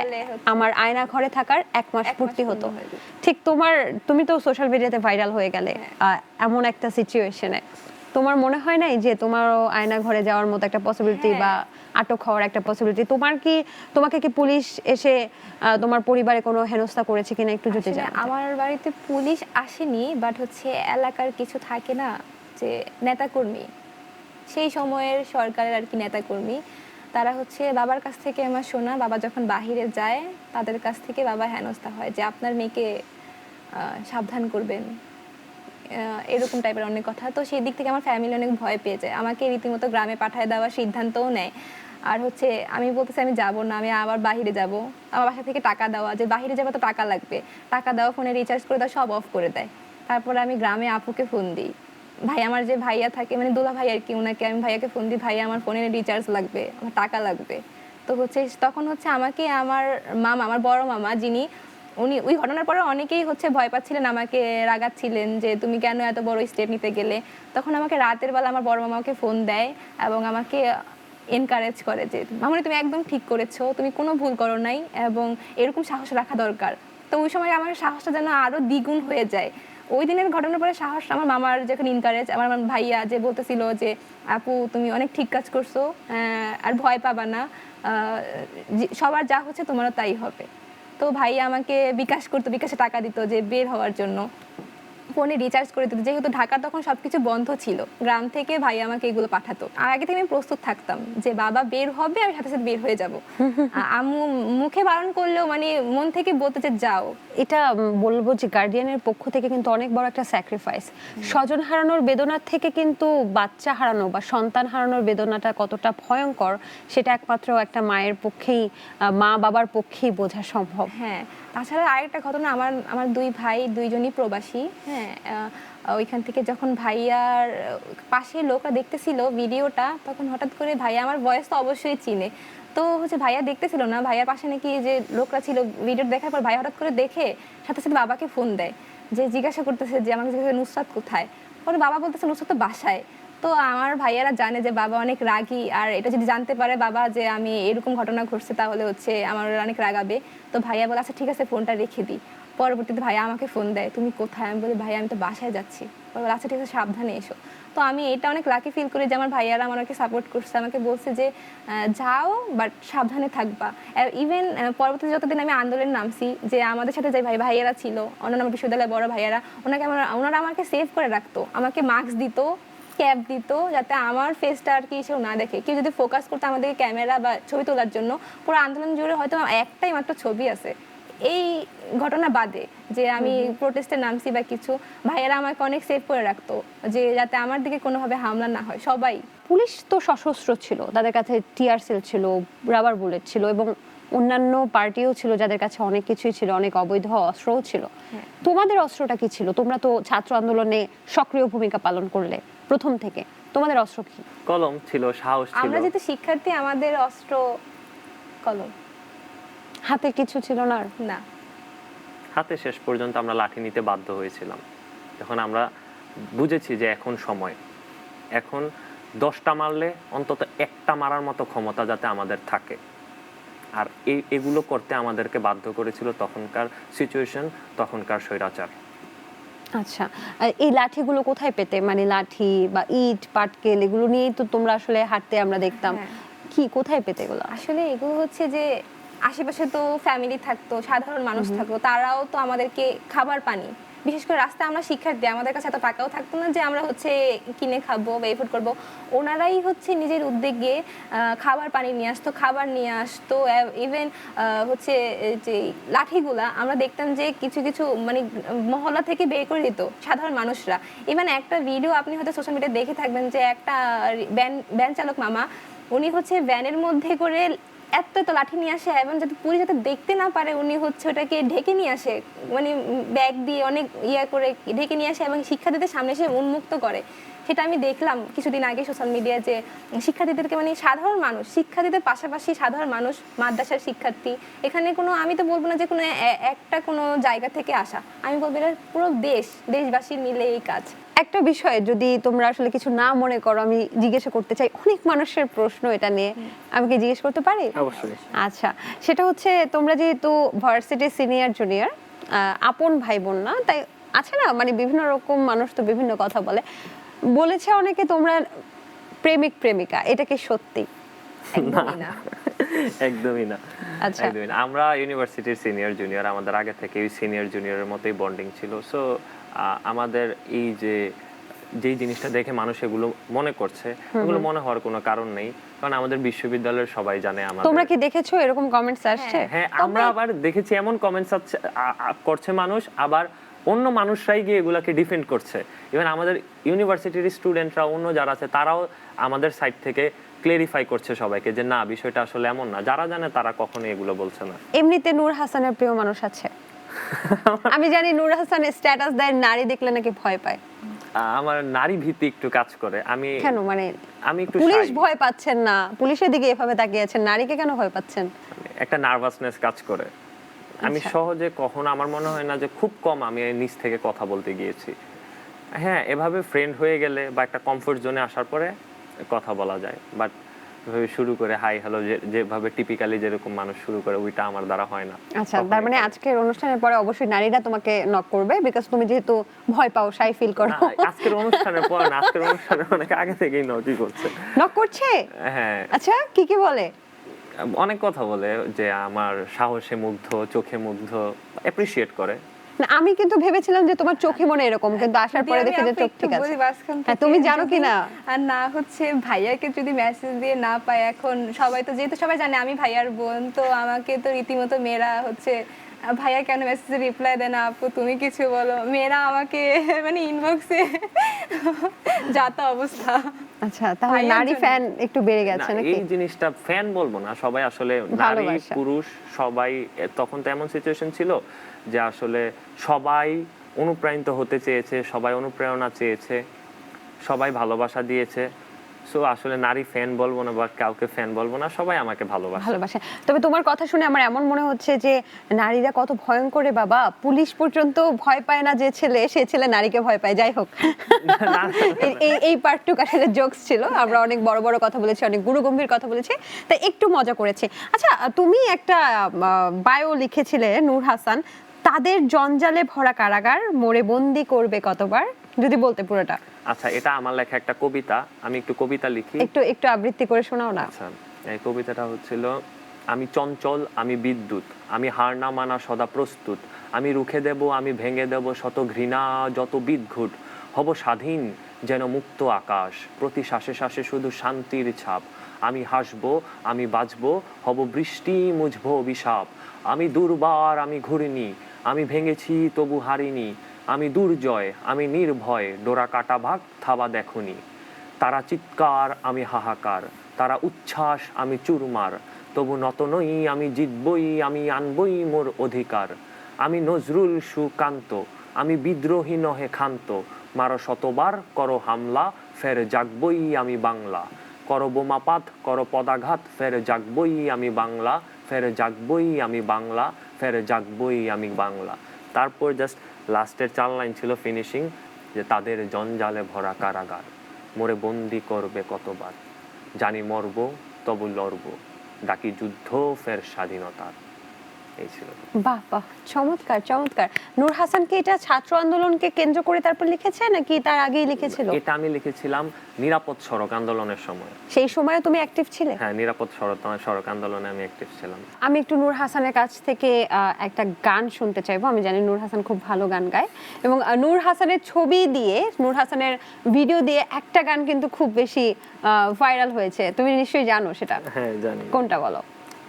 আমার আয়না ঘরে থাকার 1 মাস পূর্তি হতো। ঠিক তুমি তো সোশ্যাল মিডিয়াতে ভাইরাল হয়ে গেলে এমন একটা সিচুয়েশনে, তোমার মনে হয় নাই যে তোমারও আয়না ঘরে যাওয়ার মতো একটা পসিবিলিটি বা আটক হওয়ার একটা পসিবিলিটি? তোমাকে কি পুলিশ এসে তোমার পরিবারে কোনো হেনস্থা করেছে কিনা একটু যদি জানাতে। আমার বাড়িতে পুলিশ আসেনি, বাট হচ্ছে এলাকার কিছু থাকে না যে নেতাকর্মী, সেই সময়ের সরকারের আর কি নেতাকর্মী, তারা হচ্ছে বাবার কাছ থেকে আমার শোনা, বাবা যখন বাহিরে যায় তাদের কাছ থেকে বাবা হেনস্থা হয় যে আপনার মেয়েকে সাবধান করবেন, এরকম টাইপের অনেক কথা। তো সেই দিক থেকে আমার ফ্যামিলি অনেক ভয় পেয়ে যায়, আমাকে রীতিমতো গ্রামে পাঠায় দেওয়ার সিদ্ধান্তও নেয়। আর হচ্ছে আমি বলতেছি আমি যাব না, আমি আবার বাহিরে যাব, আমার বাসা থেকে টাকা দেওয়া, যে বাহিরে যাবো তো টাকা লাগবে, টাকা দেওয়া, ফোনে রিচার্জ করে দেওয়া, সব অফ করে দেয়। তারপরে আমি গ্রামে আপুকে ফোন দিই, আমার যে ভাইয়া থাকে, মানে দোলা ভাই আর কি, ওনাকে আমি ভাইয়াকে ফোন দিই, ভাইয়া আমার ফোনে রিচার্জ লাগবে, আমার টাকা লাগবে। তো হচ্ছে তখন হচ্ছে আমাকে আমার মামা, আমার বড় মামা যিনি, উনি ওই ঘটনার পরে অনেকেই হচ্ছে ভয় পাচ্ছিলেন, আমাকে রাগাচ্ছিলেন যে তুমি কেন এত বড় স্টেপ নিতে গেলে। তখন আমাকে রাতের বেলা আমার বড় মামাকে ফোন দেয় এবং আমাকে এনকারেজ করে যে মামনি তুমি একদম ঠিক করেছো, তুমি কোনো ভুল করো নাই এবং এরকম সাহস রাখা দরকার। তো ওই সময় আমার সাহসটা যেন আরো দ্বিগুণ হয়ে যায়। ওই দিনের ঘটনার পরে সাহস আমার মামার যখন এনকারেজ, আমার ভাইয়া যে বলতেছিল যে আপু তুমি অনেক ঠিক কাজ করছো, আর ভয় পাবা না, সবার যা হচ্ছে তোমারও তাই হবে। তো ভাইয়া আমাকে বিকাশে টাকা দিত যে বের হওয়ার জন্য, ফোনে রিচার্জ করে দিত, যেহেতু ঢাকা তখন সবকিছু বন্ধ ছিল, গ্রাম থেকে ভাই আমাকে এগুলো পাঠাতো। আর আগে থেকে আমি প্রস্তুত থাকতাম যে বাবা বের হবে, আমি সাথে সাথে বের হয়ে যাব। আম্মু মুখে বারণ করলেও মানে মন থেকে বলতে যে যাও। এটা বলবো যে গার্ডিয়ানের পক্ষ থেকে কিন্তু অনেক বড় একটা স্যাক্রিফাইস। স্বজন হারানোর বেদনার থেকে কিন্তু বাচ্চা হারানো বা সন্তান হারানোর বেদনাটা কতটা ভয়ঙ্কর সেটা একমাত্র একটা মায়ের পক্ষেই, মা বাবার পক্ষেই বোঝা সম্ভব। হ্যাঁ, তাছাড়া আরেকটা ঘটনা, আমার 2 ভাই, 2জনই প্রবাসী। হ্যাঁ, ওইখান থেকে যখন ভাইয়ার পাশে লোকরা দেখতেছিল ভিডিওটা, তখন হঠাৎ করে ভাইয়া আমার ভয়েস তো অবশ্যই চিনে, তো হচ্ছে ভাইয়া দেখতেছিল না, ভাইয়ার পাশে নাকি যে লোকরা ছিল, ভিডিও দেখার পর ভাইয়া হঠাৎ করে দেখে সাথে সাথে বাবাকে ফোন দেয়, যে জিজ্ঞাসা করতেছে যে আমাকে জিজ্ঞাসা নুসরাত কোথায়। পরে বাবা বলতেছে নুসরাত তো বাসায়। তো আমার ভাইয়ারা জানে যে বাবা অনেক রাগী, আর এটা যদি জানতে পারে বাবা যে আমি এরকম ঘটনা ঘটছে তাহলে হচ্ছে আমার অনেক রাগাবে। তো ভাইয়া বলে আচ্ছা ঠিক আছে ফোনটা রেখে দিই। পরবর্তীতে ভাইয়া আমাকে ফোন দেয়, তুমি কোথায়? আমি বলি ভাইয়া আমি তো বাসায় যাচ্ছি। বলে আচ্ছা ঠিক আছে সাবধানে এসো। তো আমি এটা অনেক লাকি ফিল করি যে আমার ভাইয়ারা আমাকে সাপোর্ট করছে, আমাকে বলছে যে যাও বাট সাবধানে থাকবা। ইভেন পরবর্তীতে যতদিন আমি আন্দোলনে নামছি, যে আমাদের সাথে যে ভাইয়ারা ছিল অন্যান্য বিশ্ববিদ্যালয়ের বড় ভাইয়ারা, ওনারা আমাকে সেভ করে রাখতো, আমাকে মাস্ক দিত, ক্যাপ দিত যাতে আমার ফেসটা আর কি কেউ না দেখে। কেউ যদি ফোকাস করতো আমাদের ক্যামেরা বা ছবি তোলার জন্য, পুরো আন্দোলন জুড়ে হয়তো একটাই মাত্র ছবি আছে। এই ঘটনা বাদে যে আমি প্রোটেস্টে নামছি বা কিছু, ভাইয়েরা আমাকে অনেক সেভ করে রাখতো যে যাতে আমার দিকে কোনোভাবে হামলা না হয়। সবাই পুলিশ তো সশস্ত্র ছিল, তাদের কাছে টিয়ার সেল ছিল, রাবার বুলেট ছিল এবং অন্যান্য পার্টিও ছিল যাদের কাছে অনেক কিছুই ছিল, অনেক অবৈধ অস্ত্রও ছিল। তোমাদের অস্ত্রটা কি ছিল? তোমরা তো ছাত্র আন্দোলনে সক্রিয় ভূমিকা পালন করলে প্রথম থেকে, তোমাদের অস্ত্র কি? কলম ছিল, সাহস ছিল। আমরা যেহেতু শিক্ষার্থী, আমাদের অস্ত্র কলম। হাতে কিছু ছিল না? আর না, হাতে শেষ পর্যন্ত আমরা লাঠি নিতে বাধ্য হয়েছিলাম। যখন আমরা বুঝেছি যে এখন সময়, এখন 10টা মারলে অন্তত একটা মারার মতো ক্ষমতা যাতে আমাদের থাকে, আর এগুলো করতে আমাদেরকে বাধ্য করেছিল তখনকার সিচুয়েশন, তখনকার স্বৈরাচার। আচ্ছা, আর এই লাঠিগুলো কোথায় পেতে? মানে লাঠি বা ইট পাটকেল এগুলো নিয়েই তো তোমরা আসলে হাঁটতে আমরা দেখতাম। হ্যাঁ। কি কোথায় পেতে এগুলো? আসলে এগুলো হচ্ছে যে আশেপাশে তো ফ্যামিলি থাকতো, সাধারণ মানুষ থাকতো, তারাও তো আমাদেরকে খাবার পানি, বিশেষ করে রাস্তায় আমরা শিক্ষার্থী, আমাদের কাছে এত টাকাও থাকতো না যে আমরা হচ্ছে কিনে খাবো বা এফোর্ড করবো। ওনারাই হচ্ছে নিজের উদ্যোগে খাবার পানি নিয়ে আসতো, খাবার নিয়ে আসতো। ইভেন হচ্ছে যে লাঠিগুলা আমরা দেখতাম যে কিছু কিছু মানে মহল্লা থেকে বের করে দিত সাধারণ মানুষরা। ইভেন একটা ভিডিও আপনি হয়তো সোশ্যাল মিডিয়ায় দেখে থাকবেন যে একটা ভ্যান চালক মামা, উনি হচ্ছে ভ্যানের মধ্যে করে এত এত লাঠি নিয়ে আসে এবং যাতে পুলিশ যাতে দেখতে না পারে উনি হচ্ছে ওটাকে ঢেকে নিয়ে আসে, মানে ব্যাগ দিয়ে অনেক করে ঢেকে নিয়ে আসে এবং শিক্ষার্থীদের সামনে এসে উন্মুক্ত করে। সেটা আমি দেখলাম কিছুদিন আগে সোশ্যাল মিডিয়ায় যে শিক্ষার্থীদেরকে, মানে সাধারণ মানুষ, শিক্ষার্থীদের পাশাপাশি সাধারণ মানুষ, মাদ্রাসার শিক্ষার্থী, এখানে কোনো, আমি তো বলবো না যে কোনো একটা কোনো জায়গা থেকে আসা, আমি বলবো এটা পুরো দেশবাসী মিলে এই কাজ। একটা বিষয় যদি তোমরা আসলে কিছু না মনে করো, আমি জিজ্ঞাসা করতে চাই, অনেক মানুষের প্রশ্ন এটা নিয়ে, আমি কি জিজ্ঞেস করতে পারি? অবশ্যই। আচ্ছা, সেটা হচ্ছে তোমরা যেহেতু ভার্সিটি সিনিয়র জুনিয়র, আপন ভাই বোন না, তাই আছে না মানে বিভিন্ন রকম মানুষ তো বিভিন্ন কথা বলেছে অনেকে তোমরা প্রেমিক প্রেমিকা, এটা কি সত্যি? একদমই না। একদমই না। আচ্ছা। একদমই না। আমরা ইউনিভার্সিটির সিনিয়র জুনিয়র, আমাদের আগে থেকে সিনিয়র জুনিয়রের মতোই বন্ডিং ছিল। সো আমাদের এই যেই জিনিসটা দেখে মানুষ এগুলো মনে করছে, এগুলো মনে হওয়ার কোনো কারণ নেই, কারণ আমাদের বিশ্ববিদ্যালয়ের সবাই জানে আমাদের। তোমরা কি দেখেছো এরকম কমেন্টস আসছে? হ্যাঁ, আমরা আবার দেখেছি এমন কমেন্টস করছে মানুষ, আবার অন্য মানুষরাই গিয়ে এগুলাকে ডিফেন্ড করছে। ইভেন আমাদের ইউনিভার্সিটির স্টুডেন্টরা, অন্য যারা আছে, তারাও আমাদের সাইড থেকে ক্লেরিফাই করছে সবাইকে যে না, বিষয়টা আসলে এমন না। যারা জানে তারা কখনো এগুলো বলছে না। এমনিতে নূর হাসানের প্রিয় মানুষ আছে? আমি জানি নূর হাসানের স্ট্যাটাস দেয় নারী দেখলে নাকি ভয় পায়। আমার নারী ভীতি একটু কাজ করে। কেন, মানে আমি একটু পুলিশ shy। ভয় পাচ্ছেন না, পুলিশের দিকে এভাবে তাকিয়ে আছেন, নারীকে কেন ভয় পাচ্ছেন? একটা নার্ভাসনেস কাজ করে। আমি আচ্ছা। সহজে কখনো, আমার মনে হয় না যে, খুব কম আমি নিজ থেকে কথা বলতে গিয়েছি। হ্যাঁ, এভাবে ফ্রেন্ড হয়ে গেলে বা একটা কমফোর্ট জোনে আসার পরে কথা বলা যায়, বাট শুরু করে হাই হ্যালো যেভাবে টিপিক্যালি যেরকম মানুষ শুরু করে, ওইটা আমার দ্বারা হয় না। আচ্ছা, তার মানে আজকের অনুষ্ঠানের পরে অবশ্যই নারীরা তোমাকে নক করবে, বিকজ তুমি যেহেতু ভয় পাও, শাই ফিল করো। আজকের অনুষ্ঠানের পর না, আজকের অনুষ্ঠানে অনেক আগে থেকেই নকই করছে। নক করছে? হ্যাঁ। আচ্ছা, কি বলে? অনেক কথা বলে যে আমার সাহসে মুগ্ধ, চোখে মুগ্ধ, অ্যাপ্রিশিয়েট করে। না, আমি কিন্তু ভেবেছিলাম যে তোমার চোখে মনে এরকম, কিন্তু আসার পরে দেখি যে চোখ ঠিক আছে। হ্যাঁ, তুমি জানো কি না? আর না হচ্ছে ভাইয়াকে যদি মেসেজ দিয়ে না পায়, এখন সবাই তো, যেহেতু সবাই জানে আমি ভাইয়ার বোন, তো আমাকে তো রীতিমতো মেয়েরা হচ্ছে ভাইয়া কেন মেসেজে রিপ্লাই দেয় না, আপু তুমি কিছু বলো, মেয়েরা আমাকে মানে ইনবক্সে যাতা অবস্থা। আচ্ছা, তাহলে নারী ফ্যান একটু বেড়ে গেছে নাকি? এই জিনিসটা ফ্যান বলবো না, সবাই আসলে নারী ভালোবাসা। পুরুষ সবাই, তখন তো এমন সিচুয়েশন ছিল যে আসলে সবাই অনুপ্রাণিত হতে চেয়েছে, সবাই অনুপ্রেরণা চেয়েছে, সবাই ভালোবাসা দিয়েছে। সো আসলে নারী ফ্যান বলবো না বা কাউকে ফ্যান বলবো না, সবাই আমাকে ভালোবাসে। তবে তোমার কথা শুনে আমার এমন মনে হচ্ছে যে নারীরা কত ভয়ঙ্কর রে বাবা, পুলিশ পর্যন্ত ভয় পায় না যে ছেলে, সে ছেলে নারীকে ভয় পায়। যাই হোক, এই পার্টটুক আসলে জোকস ছিল, আমরা অনেক বড় বড় কথা বলেছি, অনেক গুরুগম্ভীর কথা বলেছি, তাই একটু মজা করেছি। আচ্ছা, তুমি একটা বায়ো লিখেছিলে নূর হাসান, তাদের জঞ্জালে ভরা কারাগার, মোরে বন্দি করবে কতবার, যদি বলতে পুরোটা। আচ্ছা, এটা আমার লেখা একটা কবিতা, আমি একটু কবিতা লিখি, একটু আবৃত্তি করে শোনাও না। আচ্ছা, এই কবিতাটা হচ্ছিল: আমি চঞ্চল, আমি বিদ্যুৎ, আমি হার না মানা সদা প্রস্তুত, আমি রুখে দেব, আমি ভেঙে দেব শত ঘৃণা যত বিদঘুট, হব স্বাধীন যেন মুক্ত আকাশ, প্রতি শ্বাসে শ্বাসে শুধু শান্তির ছাপ। আমি হাসবো, আমি বাঁচবো, হব বৃষ্টি, মুছবো অভিশাপ। আমি দুর্বার, আমি ঘুরিনি, আমি ভেঙেছি তবু হারিনি। আমি দুর্জয়, আমি নির্ভয়, ডোরা কাটা ভাগ থাবা দেখুনি। তারা চিৎকার, আমি হাহাকার, তারা উচ্ছ্বাস, আমি চুরমার। তবু নত নই, আমি জিতবই, আমি আনবই মোর অধিকার। আমি নজরুল সুকান্ত, আমি বিদ্রোহী নহে ক্ষান্ত। মারো শতবার, করো হামলা, ফের জাগবই আমি বাংলা। করো বোমাপাত, করো পদাঘাত, ফের জাগবই আমি বাংলা। ফের জাগবই আমি বাংলা, ফের জাগবই আমি বাংলা। তারপর জাস্ট লাস্টের 4 লাইন ছিল ফিনিশিং, যে তাদের জঞ্জালে ভরা কারাগার, মোরে বন্দি করবে কতবার। জানি মরব তবু লড়ব, ডাকি যুদ্ধ ফের স্বাধীনতার। এই ছিল। বাহ বাহ, চমৎকার চমৎকার। নূর হাসান কি এটা ছাত্র আন্দোলনকে কেন্দ্র করে তারপর লিখেছে নাকি তার আগেই লিখেছিল? এটা আমি লিখেছিলাম নিরাপদ সড়ক আন্দোলনের সময়। সেই সময় তুমি অ্যাক্টিভ ছিলে? হ্যাঁ, নিরাপদ সড়ক আন্দোলনে আমি অ্যাক্টিভ ছিলাম। আমি একটু নূর হাসানের কাছ থেকে একটা গান শুনতে চাইবো। আমি জানি নূর হাসান খুব ভালো গান গায়, এবং নূর হাসানের ছবি দিয়ে, নূর হাসানের ভিডিও দিয়ে একটা গান কিন্তু খুব বেশি ভাইরাল হয়েছে, তুমি নিশ্চয়ই জানো সেটা। হ্যাঁ জানি। কোনটা বলো?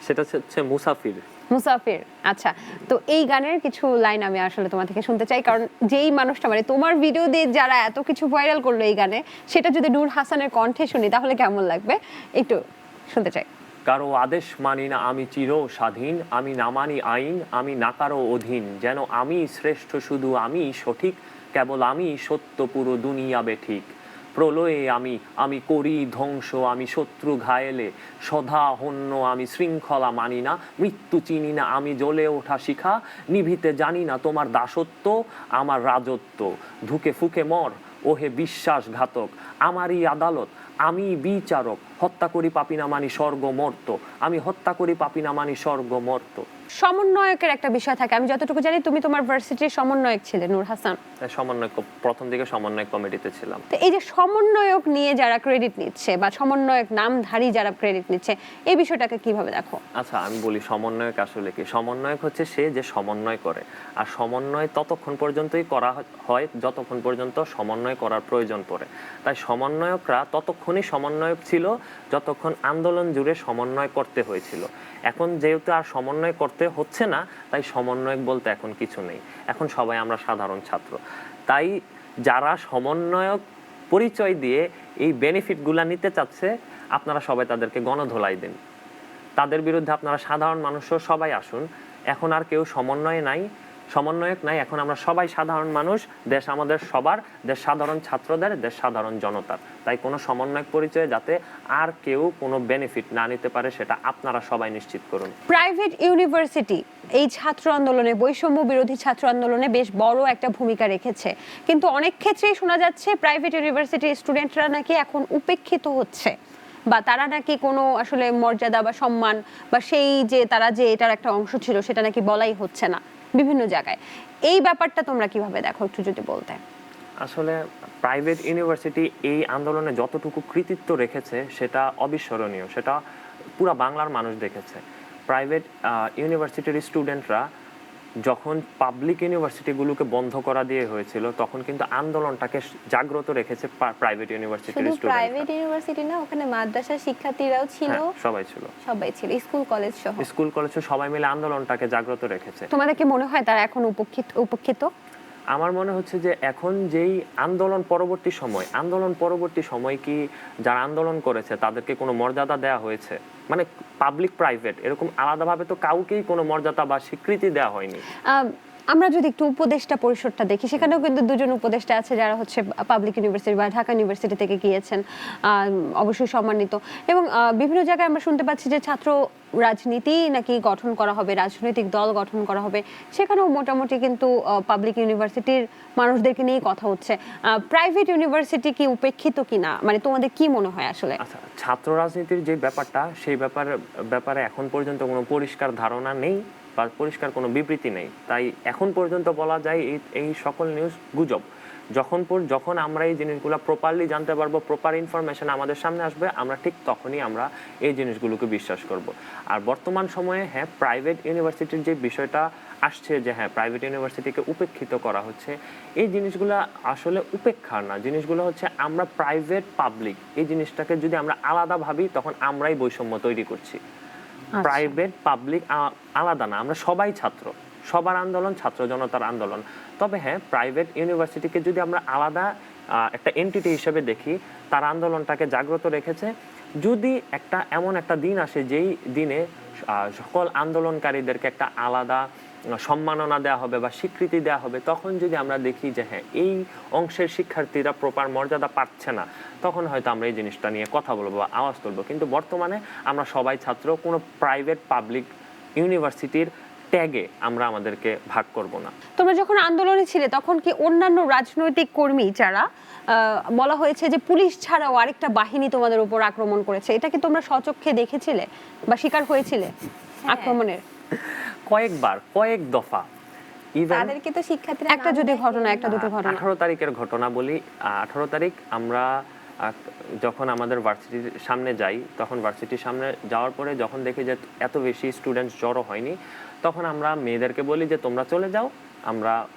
সেটা হচ্ছে মুসাফির। মুসাফির। আচ্ছা, তো এই গানের কিছু লাইন আমি আসলে তোমার থেকে শুনতে চাই, কারণ যেই মানুষটা, মানে তোমার ভিডিও দিয়ে যারা এত কিছু ভাইরাল করলো এই গানে, সেটা যদি নূর হাসানের কণ্ঠে শুনি তাহলে কেমন লাগবে একটু শুনতে চাই। কারো আদেশ মানি না আমি চির স্বাধীন, আমি না মানি আইন, আমি না কারো অধীন। যেন আমি শ্রেষ্ঠ, শুধু আমি সঠিক, কেবল আমি সত্য, পুরো দুনিয়া বেঠিক। প্রলয়ে আমি করি ধ্বংস, আমি শত্রু ঘায়েলে সদা হন্য, আমি শৃঙ্খলা মানি না, মৃত্যু চিনি না, আমি জ্বলে ওঠা শিখা, নিভিতে জানি না তোমার দাসত্ব, আমার রাজত্ব। ধুকে ফুকে মর ওহে বিশ্বাসঘাতক, আমারই আদালত, আমি বিচারক। হত্যা করি পাপী না মানি স্বর্গমর্ত, আমি হত্যা করি পাপী না মানি স্বর্গমর্ত। সমন্বয়কের একটা বিষয় থাকে, আমি যতটুকু জানি তুমি তোমার ভার্সিটির সমন্বয়ক ছিলে নূর হাসান। সমন্বয়ক, প্রথম দিকে সমন্বয় কমিটিতে ছিলাম। তো এই যে সমন্বয়ক নিয়ে যারা ক্রেডিট নিচ্ছে বা সমন্বয়ক নামধারী যারা ক্রেডিট নিচ্ছে, এই বিষয়টাকে কিভাবে দেখো? আচ্ছা, আমি বলি সমন্বয়ক আসলে কি। সমন্বয়ক হচ্ছে সে যে সমন্বয় করে, আর সমন্বয় ততক্ষণ পর্যন্তই করা হয় যতক্ষণ পর্যন্ত সমন্বয় করার প্রয়োজন পড়ে। তাই সমন্বয়করা ততক্ষণই সমন্বয়ক ছিল যতক্ষণ আন্দোলন জুড়ে সমন্বয় করতে হয়েছিল। এখন যেহেতু আর সমন্বয় করতে হচ্ছে না, তাই সমন্বয়ক বলতে এখন কিছু নেই, এখন সবাই আমরা সাধারণ ছাত্র। তাই যারা সমন্বয়ক পরিচয় দিয়ে এই বেনিফিটগুলা নিতে চাচ্ছে, আপনারা সবাই তাদেরকে গণধোলাই দিন। তাদের বিরুদ্ধে আপনারা সাধারণ মানুষও সবাই আসুন। এখন আর কেউ সমন্বয়ক নাই, এখন আমরা সবাই সাধারণ মানুষ। দেশ আমাদের সবার, দেশ সাধারণ ছাত্রদের, দেশ সাধারণ জনতার। তাই কোনো সমন্বয়ক পরিচয়ে যাতে আর কেউ কোনো বেনিফিট না নিতে পারে, সেটা আপনারা সবাই নিশ্চিত করুন। প্রাইভেট ইউনিভার্সিটি এই ছাত্র আন্দোলনে, বৈষম্য বিরোধী ছাত্র আন্দোলনে বেশ বড় একটা ভূমিকা রেখেছে, কিন্তু অনেক ক্ষেত্রেই শোনা যাচ্ছে প্রাইভেট ইউনিভার্সিটির স্টুডেন্টরা নাকি এখন উপেক্ষিত হচ্ছে, বা তারা নাকি কোনো আসলে মর্যাদা বা সম্মান বা সেই যে তারা যে এটার একটা অংশ ছিল সেটা নাকি বলাই হচ্ছে না বিভিন্ন জায়গায়। এই ব্যাপারটা তোমরা কিভাবে দেখো, একটু যদি বলতে। আসলে প্রাইভেট ইউনিভার্সিটি এই আন্দোলনে যতটুকু কৃতিত্ব রেখেছে সেটা অবিস্মরণীয়, সেটা পুরা বাংলার মানুষ দেখেছে। প্রাইভেট ইউনিভার্সিটির স্টুডেন্টরা যখন পাবলিক ইউনিভার্সিটিগুলোকে বন্ধ করা দিয়ে হয়েছিল, তখন কিন্তু আন্দোলনটাকে জাগ্রত রেখেছে প্রাইভেট ইউনিভার্সিটির শুধু স্টুডেন্টরা। প্রাইভেট ইউনিভার্সিটি না, ওখানে মাদ্রাসার শিক্ষার্থীরাও ছিল, সবাই ছিল, স্কুল কলেজ সহ। স্কুল কলেজ সবাই মিলে আন্দোলনটাকে জাগ্রত রেখেছে। তোমাদের কি মনে হয় তারা এখন উপেক্ষিত? আমার মনে হচ্ছে যে এখন যেই আন্দোলন পরবর্তী সময় কি যারা আন্দোলন করেছে তাদেরকে কোনো মর্যাদা দেওয়া হয়েছে? মানে পাবলিক প্রাইভেট এরকম আলাদাভাবে তো কাউকেই কোনো মর্যাদা বা স্বীকৃতি দেওয়া হয়নি। আমরা যদি একটু উপদেষ্টা পরিষদটা দেখি, সেখানেও কিন্তু দুজন উপদেষ্টা আছে যারা হচ্ছে পাবলিক ইউনিভার্সিটি বা ঢাকা ইউনিভার্সিটি থেকে গিয়েছেন, অবশ্যই সম্মানিত। এবং বিভিন্ন জায়গায় আমরা শুনতে পাচ্ছি যে ছাত্র রাজনীতি নাকি গঠন করা হবে, রাজনৈতিক দল গঠন করা হবে, সেখানেও মোটামুটি কিন্তু পাবলিক ইউনিভার্সিটির মানুষদেরকে নিয়েই কথা হচ্ছে। প্রাইভেট ইউনিভার্সিটি কি উপেক্ষিত কিনা, মানে তোমাদের কি মনে হয় আসলে? আচ্ছা, ছাত্র রাজনীতির যে ব্যাপারটা, সেই ব্যাপারে এখন পর্যন্ত কোনো পরিষ্কার ধারণা নেই বা পরিষ্কার কোনো বিবৃতি নেই। তাই এখন পর্যন্ত বলা যায় এই সকল নিউজ গুজব। যখন আমরা এই জিনিসগুলো প্রপারলি জানতে পারবো, প্রপার ইনফরমেশন আমাদের সামনে আসবে, আমরা ঠিক তখনই আমরা এই জিনিসগুলোকে বিশ্বাস করব। আর বর্তমান সময়ে হ্যাঁ, প্রাইভেট ইউনিভার্সিটির যে বিষয়টা আসছে, যে হ্যাঁ প্রাইভেট ইউনিভার্সিটিকে উপেক্ষিত করা হচ্ছে, এই জিনিসগুলো আসলে উপেক্ষা না। জিনিসগুলো হচ্ছে আমরা প্রাইভেট পাবলিক এই জিনিসটাকে যদি আমরা আলাদা ভাবি, তখন আমরাই বৈষম্য তৈরি করছি। প্রাইভেট পাবলিক আলাদা না, আমরা সবাই ছাত্র, সবার আন্দোলন ছাত্র জনতার আন্দোলন। তবে হ্যাঁ, প্রাইভেট ইউনিভার্সিটিকে যদি আমরা আলাদা একটা এন্টিটি হিসেবে দেখি, তার আন্দোলনটাকে জাগ্রত রেখেছে। যদি এমন একটা দিন আসে যেই দিনে সকল আন্দোলনকারীদেরকে একটা আলাদা সম্মাননা দেওয়া হবে বা স্বীকৃতি দেওয়া হবে, তখন যদি আমরা দেখি যে হ্যাঁ এই অংশের শিক্ষার্থীরা প্রপার মর্যাদা পাচ্ছে না, তখন হয়তো আমরা এই জিনিসটা নিয়ে কথা বলবো বা আওয়াজ তুলবো। কিন্তু বর্তমানে আমরা সবাই ছাত্র, কোনো প্রাইভেট পাবলিক ইউনিভার্সিটির ট্যাগে আমরা আমাদেরকে ভাগ করব না। তোমরা যখন আন্দোলনে ছিলে তখন কি অন্যান্য রাজনৈতিক কর্মী যারা বলা হয়েছে যে পুলিশ ছাড়াও আরেকটা বাহিনী তোমাদের উপর আক্রমণ করেছে, এটা কি তোমরা স্বচক্ষে দেখেছিলে বা শিকার হয়েছিলে আক্রমণের? কয়েক দফা। তাদেরকে তো শিক্ষার্থীরা একটা যদি ঘটনা, একটা দুটো ঘটনা। 18 তারিখের ঘটনা বলি। 18 তারিখ আমরা যখন আমাদের ভার্সিটির সামনে যাই, তখন ভার্সিটির সামনে যাওয়ার পরে যখন দেখি যে এত বেশি স্টুডেন্টস জড়ো হয়নি, তখন আমরা মেয়েদেরকে বলি যে তোমরা চলে যাও,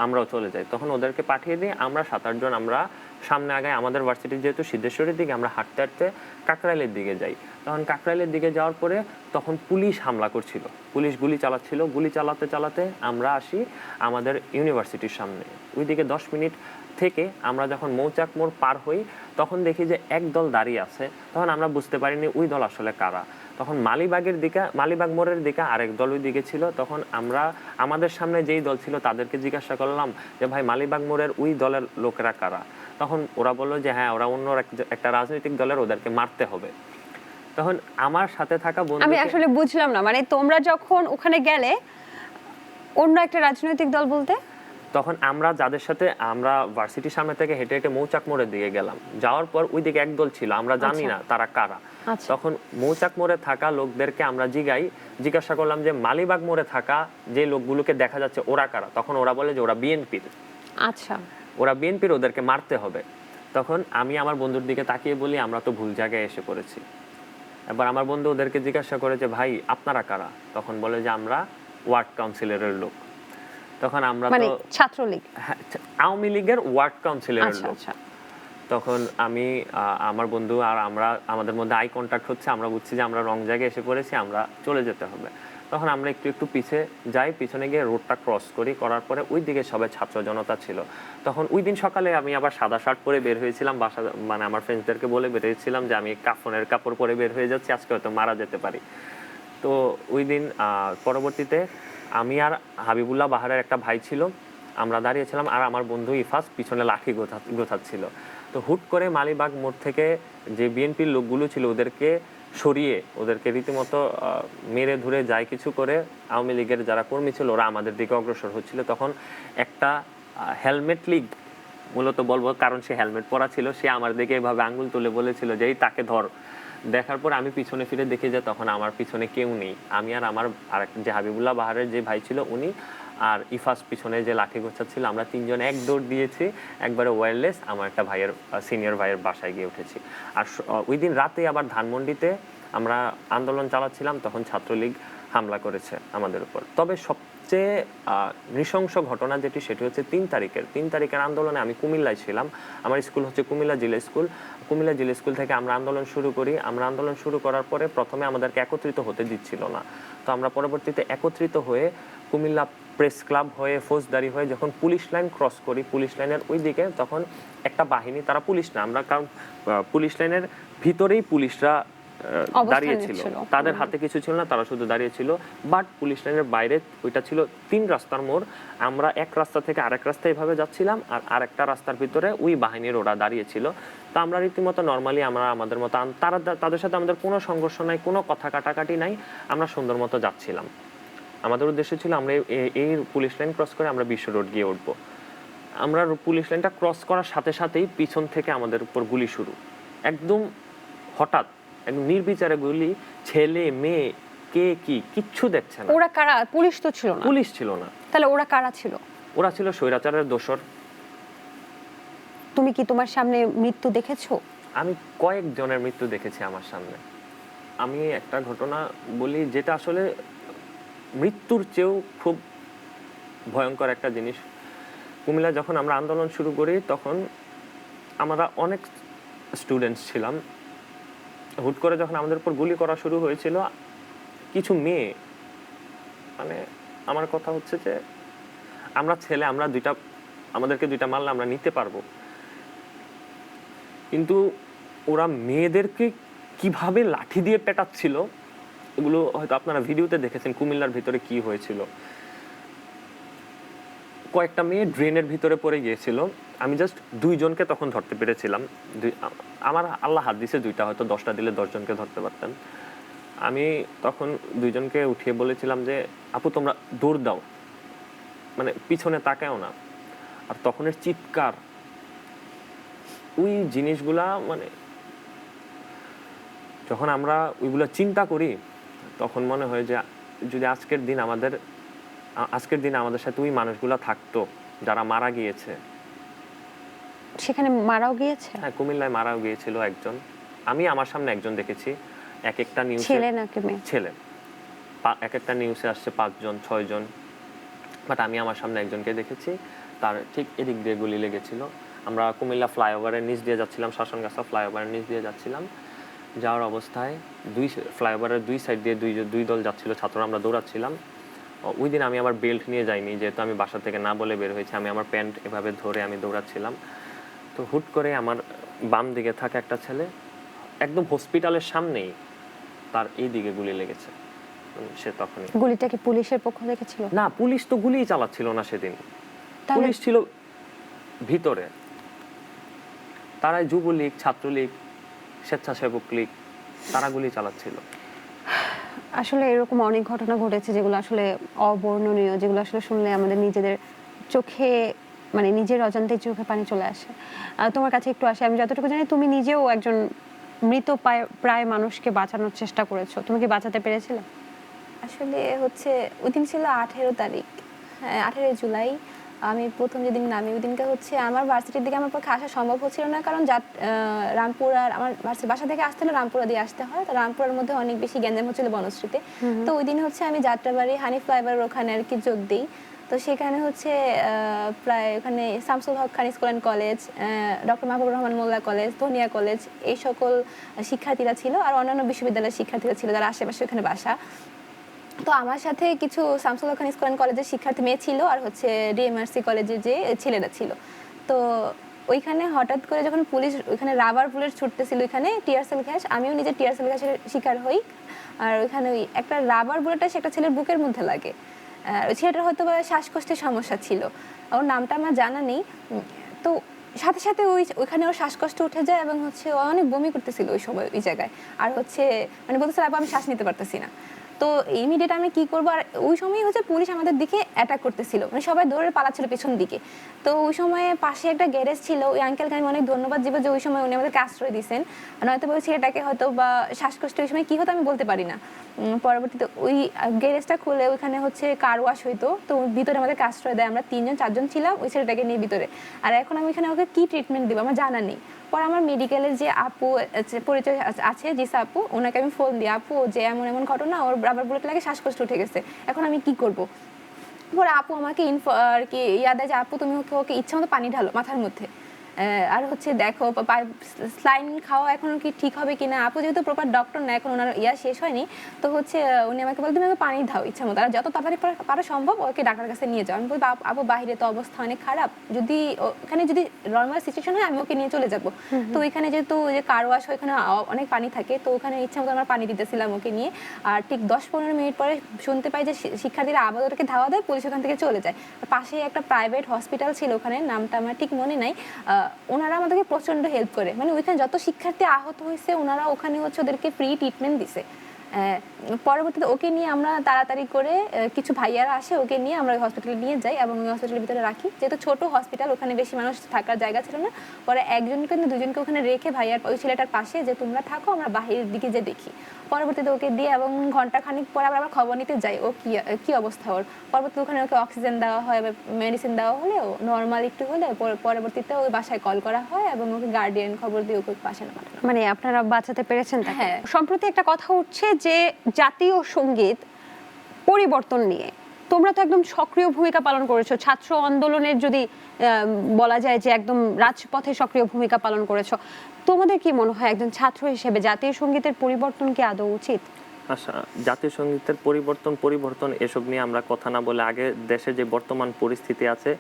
আমরাও চলে যাই। তখন ওদেরকে পাঠিয়ে দিই। আমরা 7-8 জন আমরা সামনে আগাই। আমাদের ভার্সিটি যেহেতু সিদ্ধেশ্বরের দিকে, আমরা হাঁটতে হাঁটতে কাকরাইলের দিকে যাই। তখন কাকরাইলের দিকে যাওয়ার পরে তখন পুলিশ হামলা করছিল, পুলিশ গুলি চালাচ্ছিল। গুলি চালাতে চালাতে আমরা আসি আমাদের ইউনিভার্সিটির সামনে। ওইদিকে 10 মিনিট থেকে আমরা যখন মৌচাক মোড় পার হই, তখন দেখি যে এক দল দাঁড়িয়ে আছে। তখন আমরা বুঝতে পারিনি ওই দল আসলে কারা। তখন মালিবাগ মোড়ের দিকে আরেক দল ওই দিকে ছিল। তখন আমরা আমাদের সামনে যেই দল ছিল তাদেরকে জিজ্ঞাসা করলাম যে ভাই, মালিবাগ মোড়ের ওই দলের লোকেরা কারা? তখন ওরা বললো যে হ্যাঁ, ওরা অন্য একটা রাজনৈতিক দলের, ওদেরকে মারতে হবে। তখন আমার সাথে থাকা বন্ধু, আমি আসলে বুঝলাম না, মানে তোমরা যখন ওখানে গেলে অন্য একটা রাজনৈতিক দল বলতে? তখন আমরা যাদের সাথে আমরা ভার্সিটির সামনে থেকে হেঁটে হেঁটে মৌচাক মোড়ের দিকে গেলাম। যাওয়ার পর ওই দিকে একদল ছিল, আমরা জানি না তারা কারা। তখন মৌচাক মোড়ে থাকা লোকদেরকে আমরা জিজ্ঞাসা করলাম যে মালিবাগ মোড়ে থাকা যে লোকগুলোকে দেখা যাচ্ছে ওরা কারা? তখন ওরা বলে যে ওরা বিএনপির। আচ্ছা, ওরা বিএনপির, ওদেরকে মারতে হবে। তখন আমি আমার বন্ধুর দিকে তাকিয়ে বলি আমরা তো ভুল জায়গায় এসে পড়েছি। এবার আমার বন্ধু ওদেরকে জিজ্ঞাসা করে যে ভাই আপনারা কারা? তখন বলে যে আমরা ওয়ার্ড কাউন্সিলরের লোক। তখন আমরা মানে তো ছাত্রলীগ, আওয়ামী লীগের ওয়ার্ড কাউন্সিলরের লোক। আচ্ছা। তখন আমি আমার বন্ধু আর আমাদের মধ্যে আই কন্টাক্ট হচ্ছে। আমরা বুঝছি যে আমরা রং জায়গায় এসে পড়েছি, আমরা চলে যেতে হবে। তখন আমরা একটু পিছে যাই, পিছনে গিয়ে রোডটা ক্রস করার পরে ওই দিকে সবাই ছাত্র জনতা ছিল। তখন ওই দিন সকালে আমি আবার সাদা শার্ট পরে বের হয়েছিলাম বাসা, মানে আমার ফ্রেন্ডসদেরকে বলে বেরিয়েছিলাম যে আমি কাফনের কাপড় পরে বের হয়ে যাচ্ছি, আজকে হয়তো মারা যেতে পারি। তো ওই দিন পরবর্তীতে আমি আর হাবিবুল্লাহ বাহারের একটা ভাই ছিল, আমরা দাঁড়িয়েছিলাম, আর আমার বন্ধু ইফাস পিছনে লাঠি গোছাচ্ছিল। তো হুট করে মালিবাগ মোড় থেকে যে বিএনপির লোকগুলো ছিল ওদেরকে সরিয়ে, ওদেরকে রীতিমতো মেরে ধরে যায় কিছু করে আওয়ামী লীগের যারা কর্মী ছিল ওরা আমাদের দিকে অগ্রসর হচ্ছিল। তখন একটা হেলমেট লীগ, মূলত বলবো কারণ সে হেলমেট পরা ছিল, সে আমার দিকে এভাবে আঙ্গুল তুলে বলেছিল যে এই তাকে ধর। দেখার পর আমি পিছনে ফিরে দেখি যে তখন আমার পিছনে কেউ নেই। আমি আর আমার যে হাবিবুল্লাহ বাহারের যে ভাই ছিল উনি, আর ইফাস পিছনে যে লাঠি গোছাচ্ছিল, আমরা 3 জন এক দৌড় দিয়েছি একবারে ওয়্যারলেস আমার একটা ভাইয়ের, সিনিয়র ভাইয়ের বাসায় গিয়ে উঠেছি। আর ওই দিন রাতে আবার ধানমন্ডিতে আমরা আন্দোলন চালাচ্ছিলাম, তখন ছাত্রলীগ হামলা করেছে আমাদের উপর। তবে সবচেয়ে নৃশংস ঘটনা যেটি, সেটি হচ্ছে 3 তারিখের আন্দোলনে আমি কুমিল্লায় ছিলাম। আমার স্কুল হচ্ছে কুমিল্লা জিলা স্কুল থেকে আমরা আন্দোলন শুরু করি। আমরা আন্দোলন শুরু করার পরে প্রথমে আমাদেরকে একত্রিত হতে দিচ্ছিল না। তো আমরা পরবর্তীতে একত্রিত হয়ে কুমিল্লা প্রেস ক্লাব হয়ে ফৌজদারি হয়ে যখন পুলিশ লাইন ক্রস করি, পুলিশ লাইনের ওই দিকে তখন একটা বাহিনী, তারা পুলিশ না, আমরা কারণ পুলিশ লাইনের ভিতরেই পুলিশরা দাঁড়িয়েছিল, তাদের হাতে কিছু ছিল না, তারা শুধু দাঁড়িয়েছিল। বাট পুলিশ লাইনের বাইরে ওইটা ছিল 3 রাস্তার মোড়। আমরা এক রাস্তা থেকে আরেক রাস্তায় এভাবে যাচ্ছিলাম, আর আরেকটা রাস্তার ভিতরে ওই বাহিনীর ওরা দাঁড়িয়েছিল। তো আমরা রীতিমতো নর্মালি আমরা আমাদের মতো, তাদের সাথে আমাদের কোনো সংঘর্ষ নাই, কোনো কথা কাটাকাটি নাই, আমরা সুন্দর মতো যাচ্ছিলাম। আমাদের উদ্দেশ্য ছিল আমরা এই পুলিশ লাইন ক্রস করে আমরা বিশ্ব রোড গিয়ে উঠবো। আমরা পুলিশ লাইনটা ক্রস করার সাথে সাথেই পিছন থেকে আমাদের উপর গুলি শুরু, একদম হঠাৎ, একদম নির্বিচারে গুলি। ছেলে মেয়ে কে কি কিচ্ছু দেখছে না। ওরা কারা? পুলিশ তো ছিল না। পুলিশ ছিল না। তাহলে ওরা কারা ছিল? ওরা ছিল স্বৈরাচারের দোসর। তুমি কি তোমার সামনে মৃত্যু দেখেছো? আমি কয়েকজনের মৃত্যু দেখেছি আমার সামনে। আমি একটা ঘটনা বলি যেটা আসলে মৃত্যুর চেয়েও খুব ভয়ঙ্কর একটা জিনিস। কুমিল্লা যখন আমরা আন্দোলন শুরু করি তখন আমরা অনেক স্টুডেন্টস ছিলাম। হুট করে যখন আমাদের উপর গুলি করা শুরু হয়েছিল, কিছু মেয়ে, মানে আমার কথা হচ্ছে যে আমরা ছেলে, আমাদেরকে দুইটা মারলে আমরা নিতে পারবো, কিন্তু ওরা মেয়েদেরকে কিভাবে লাঠি দিয়ে পেটাচ্ছিল এগুলো হয়তো আপনারা ভিডিওতে দেখেছেন কুমিল্লার ভিতরে কি হয়েছিল। কয়েকটা মেয়ে ড্রেনের ভিতরে পড়ে গিয়েছিল। আমি জাস্ট 2 জনকে তখন ধরতে পেরেছিলাম। আমার আল্লাহ হাত দিছে 2টা, হয়তো 10টা দিলে 10 জনকে ধরতে পারতাম। আমি তখন 2 জনকে উঠিয়ে বলেছিলাম যে আপু তোমরা দৌড় দাও, মানে পিছনে তাকাও না। আর তখনের চিৎকার, ওই জিনিসগুলা, মানে যখন আমরা ওইগুলো চিন্তা করি তখন মনে হয় যে যদি আজকের দিন আমাদের সাথে ওই মানুষগুলা থাকতো যারা মারা গিয়েছে। সেখানে মারাও গিয়েছে? হ্যাঁ, কুমিল্লায় মারাও গিয়েছিল একজন। আমি আমার সামনে একজন দেখেছি। এক একটা নিউজে ছেলে নাকি মেয়ে? ছেলে। এক একটা নিউজে আসছে 5 জন 6 জন, বাট আমি আমার সামনে একজনকে দেখেছি, তার ঠিক এদিক দিয়ে গুলি লেগেছিল। আমরা কুমিল্লা ফ্লাইওভারের নিচ দিয়ে যাচ্ছিলাম, শাসনগাছা ফ্লাইওভারের নিচ দিয়ে যাচ্ছিলাম। যাওয়ার অবস্থায় ফ্লাইওভারের 2 সাইড দিয়ে দুই দল যাচ্ছিল, ছাত্ররা, আমরা দৌড়াচ্ছিলাম। ওই দিন আমি আমার বেল্ট নিয়ে যাইনি, যেহেতু আমি বাসা থেকে না বলে বের হয়েছি। আমি আমার প্যান্ট এভাবে ধরে আমি দৌড়াচ্ছিলাম। তো হুট করে আমার বাম দিকে থাকা একটা ছেলে একদম হসপিটালের সামনেই তার এই দিকে গুলি লেগেছে। সে তখনই। গুলিটা কি পুলিশের পক্ষ থেকে ছিল? না, পুলিশ তো গুলিই চালাচ্ছিল না সেদিন। তাহলে পুলিশ ছিল ভিতরে। তারাই যুবলীগ, ছাত্রলীগ, স্বেচ্ছাসেবক লীগ, তারা গুলি চালাচ্ছিল। আসলে এরকম অনেক ঘটনা ঘটেছে যেগুলো আসলে অবর্ণনীয়, যেগুলো আসলে শুনলে আমাদের নিজেদের চোখে, মানে নিজের অজান্তে চোখে পানি চলে আসে। তোমার কাছে একটু আসে, আমি যতটুকু জানি তুমি নিজেও একজন মৃত প্রায় মানুষকে বাঁচানোর চেষ্টা করেছো, তুমি কি বাঁচাতে পেরেছিলে? আসলে হচ্ছে ওই দিন ছিল 18 তারিখ, হ্যাঁ 18 জুলাই। আমি প্রথম যেদিন নামি ওই দিনকে হচ্ছে আমার ভার্সিটির দিকে আমার পক্ষে আসা সম্ভব হচ্ছিল না, কারণ রামপুরা, আমার বাসা থেকে আসতে হলে রামপুরা দিয়ে আসতে হয়। তো রামপুরার মধ্যে অনেক বেশি গ্যাঞ্জাম হচ্ছিল বনশ্রীতে। তো ওই দিন হচ্ছে আমি যাত্রাবাড়ি হানিফ ফ্লাইওভারের ওখানে আর কি যোগ দিই। তো সেখানে হচ্ছে প্রায় ওখানে Shamsul Haque Khan school and college, doctor Mahbubur Rahman Mollah college, Dhania college, এই সকল শিক্ষার্থীরা ছিল, আর অন্যান্য বিশ্ববিদ্যালয়ের শিক্ষার্থীরা ছিল যারা আশেপাশে ওখানে বাসা। তো আমার সাথে কিছু শামসুল হক খান স্কুল অ্যান্ড কলেজের শিক্ষার্থী মেয়ে ছিল, আর হচ্ছে ডিএমআরসি কলেজের যে ছেলেরা ছিল। তো ওইখানে হঠাৎ করে যখন পুলিশ ওইখানে রাবার বুলেট ছুটতেছিল, ওইখানে টিয়ারসেল গ্যাস, আমিও নিজে টিয়ারসেল গ্যাসের শিকার হই। আর ওইখানে ওই একটা রাবার বুলেটটা সে একটা ছেলের বুকের মধ্যে লাগে। ওই ছেলেটার হয়তো বা শ্বাসকষ্টের সমস্যা ছিল, ওর নামটা আমার জানা নেই। তো সাথে সাথে ওইখানে ওর শ্বাসকষ্ট উঠে যায় এবং হচ্ছে ও অনেক বমি করতেছিল ওই সময় ওই জায়গায়। আর হচ্ছে মানে বলতেছিল আপু আমি শ্বাস নিতে পারতেছি না। তো ইমিডিয়েট আমি কি করবো, আর ওই সময় হচ্ছে পুলিশ আমাদের দিকে অ্যাটাক করতেছিল, মানে সবাই দৌড়ে পালাচ্ছিল পেছন দিকে। তো ওই সময় পাশে একটা গ্যারেজ ছিল, ওই আঙ্কেলকে আমি অনেক ধন্যবাদ দিব যে ওই সময় উনি আমাদেরকে আশ্রয় দিয়েছেন, নয়তো বলছি এটাকে হয়তো বা শ্বাসকষ্ট ওই সময় কী হতো আমি বলতে পারি না। পরবর্তীতে ওই গ্যারেজটা খুলে ওইখানে হচ্ছে কার ওয়াশ হইতো, তো ভিতরে আমাদেরকে আশ্রয় দেয়। আমরা 3জন 4জন ছিলাম ওই ছেলেটাকে নিয়ে ভিতরে। আর এখন আমি এখানে ওকে কী ট্রিটমেন্ট দেবো আমার জানা নেই। পরে আমার মেডিকেলের যে আপু পরিচয় আছে, জিসা আপু, ওনাকে আমি ফোন দিই, আপু যে এমন এমন ঘটনা, ওর রাবার বুলেট লাগে শ্বাসকষ্ট উঠে গেছে, এখন আমি কি করব। পরে আপু আমাকে আর কি ইয়াদ দেয় যে আপু তুমি ওকে ইচ্ছা মতো পানি ঢালো মাথার মধ্যে, আর হচ্ছে দেখো স্লাইন খাওয়া এখন কি ঠিক হবে কিনা। আপু যেহেতু প্রপার ডক্টর না, এখন ওনার শেষ হয়নি, তো হচ্ছে উনি আমাকে বলে তুমি আমাকে পানি দাও ইচ্ছা মতো, আর যত তাড়াতাড়ি পারো সম্ভব ওকে ডাক্তারের কাছে নিয়ে যাও। আমি বলবো আপু বাইরে তো অবস্থা অনেক খারাপ, যদি ওখানে যদি নর্মাল সিচুয়েশন হয় আমি ওকে নিয়ে চলে যাবো। তো ওইখানে যেহেতু যে কার ওয়াশ ওইখানে অনেক পানি থাকে, তো ওখানে ইচ্ছা মতো আমরা পানি দিতেছিলাম ওকে নিয়ে। আর ঠিক 10-15 মিনিট পরে শুনতে পাই যে শিক্ষার্থীরা আবার ওটাকে ধাওয়া দেয়, পুলিশ ওখান থেকে চলে যায়। পাশেই একটা প্রাইভেট হসপিটাল ছিল, ওখানে নামটা আমার ঠিক মনে নাই, ওনারা আমাদেরকে প্রচন্ড হেল্প করে, মানে ওইখানে যত শিক্ষার্থী আহত হয়েছে ওনারা ওখানে হচ্ছে ওদেরকে ফ্রি ট্রিটমেন্ট দিছে। পরবর্তীতে ওকে নিয়ে আমরা তাড়াতাড়ি করে কিছু ভাইয়ারা আসে, ওকে নিয়ে আমরা হসপিটালে নিয়ে যাই এবং ওই হসপিটালের ভিতরে রাখি। যেহেতু ছোট হসপিটাল, ওখানে বেশি মানুষ থাকার জায়গা ছিল না। পরে একজনকে না দুজনকে ওখানে রেখে ভাইয়ার ওই ছেলেটার পাশে যে তোমরা থাকো, আমরা বাহিরের দিকে যে দেখি। পরবর্তীতে ওকে দিয়ে এবং ঘন্টাখানিক পরে আবার খবর নিতে যাই ও কি অবস্থা ওর। পরবর্তীতে ওখানে ওকে অক্সিজেন দেওয়া হয়, মেডিসিন দেওয়া হলেও নর্মাল একটু হলে পরবর্তীতে ওই বাসায় কল করা হয় এবং ওকে গার্ডিয়ান খবর দিয়ে ওকে বাসায় পাঠানো হয়। মানে আপনারা বাঁচাতে পেরেছেন তাকে? হ্যাঁ। সম্প্রতি একটা কথা উঠছে যে জাতীয় সঙ্গীত পরিবর্তন নিয়ে তোমরা তো একদম সক্রিয় ভূমিকা পালন করেছো, ছাত্র আন্দোলনের যদি বলা যায় যে একদম রাজপথে সক্রিয় ভূমিকা পালন করেছো। তোমাদের কি মনে হয় একজন ছাত্র হিসেবে জাতীয় সঙ্গীতের পরিবর্তন কি আদৌ উচিত? আচ্ছা, জাতীয় সঙ্গীতের পরিবর্তন এসব নিয়ে আমরা কথা না বলে আগে দেশের যে বর্তমান পরিস্থিতি আছে,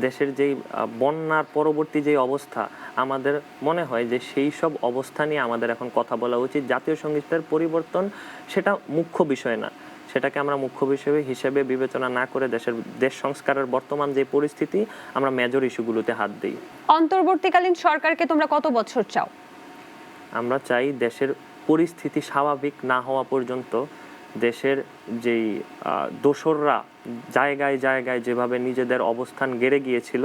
দেশের যেই বন্যার পরবর্তী যে অবস্থা, আমাদের মনে হয় যে সেই সব অবস্থা নিয়ে আমাদের এখন কথা বলা উচিত। জাতীয় সঙ্গীতের পরিবর্তন সেটা মুখ্য বিষয় না, সেটাকে আমরা মুখ্য বিষয় হিসেবে বিবেচনা না করে দেশ সংস্কারের বর্তমান যে পরিস্থিতি, আমরা মেজর ইস্যুগুলোতে হাত দিই। অন্তর্বর্তীকালীন সরকারকে তোমরা কত বছর চাও? আমরা চাই দেশের পরিস্থিতি স্বাভাবিক না হওয়া পর্যন্ত দেশের যেই দোসররা জায়গায় জায়গায় যেভাবে নিজেদের অবস্থান গেড়ে গিয়েছিল,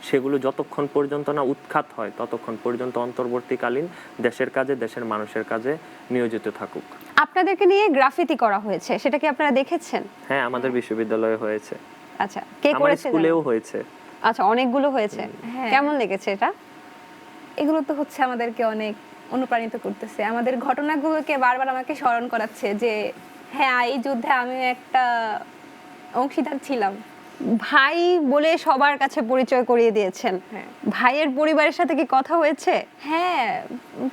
সেগুলো যতক্ষণ পর্যন্ত না উৎখাত হয় ততক্ষণ পর্যন্ত অন্তর্বর্তীকালীন দেশের কাজে, দেশের মানুষের কাজে নিয়োজিত থাকুক। আপনাদেরকে নিয়ে গ্রাফিতি করা হয়েছে, সেটা কি আপনারা দেখেছেন? হ্যাঁ, আমাদের বিশ্ববিদ্যালয়ে হয়েছে। আচ্ছা, কে আমার করেছে? স্কুলেও হয়েছে। আচ্ছা, অনেকগুলো হয়েছে। হ্যাঁ। কেমন লেগেছে এটা? এগুলো তো হচ্ছে আমাদেরকে অনেক অনুপ্রাণিত করতেছে, আমাদের ঘটনাগুলোকে বারবার আমাকে স্মরণ করাচ্ছে যে হ্যাঁ, এই যুদ্ধে আমি একটা অংশীদার ছিলাম। ভাই বলে সবার কাছে পরিচয় করিয়ে দিয়েছেন। হ্যাঁ। ভাইয়ের পরিবারের সাথে কি কথা হয়েছে? হ্যাঁ,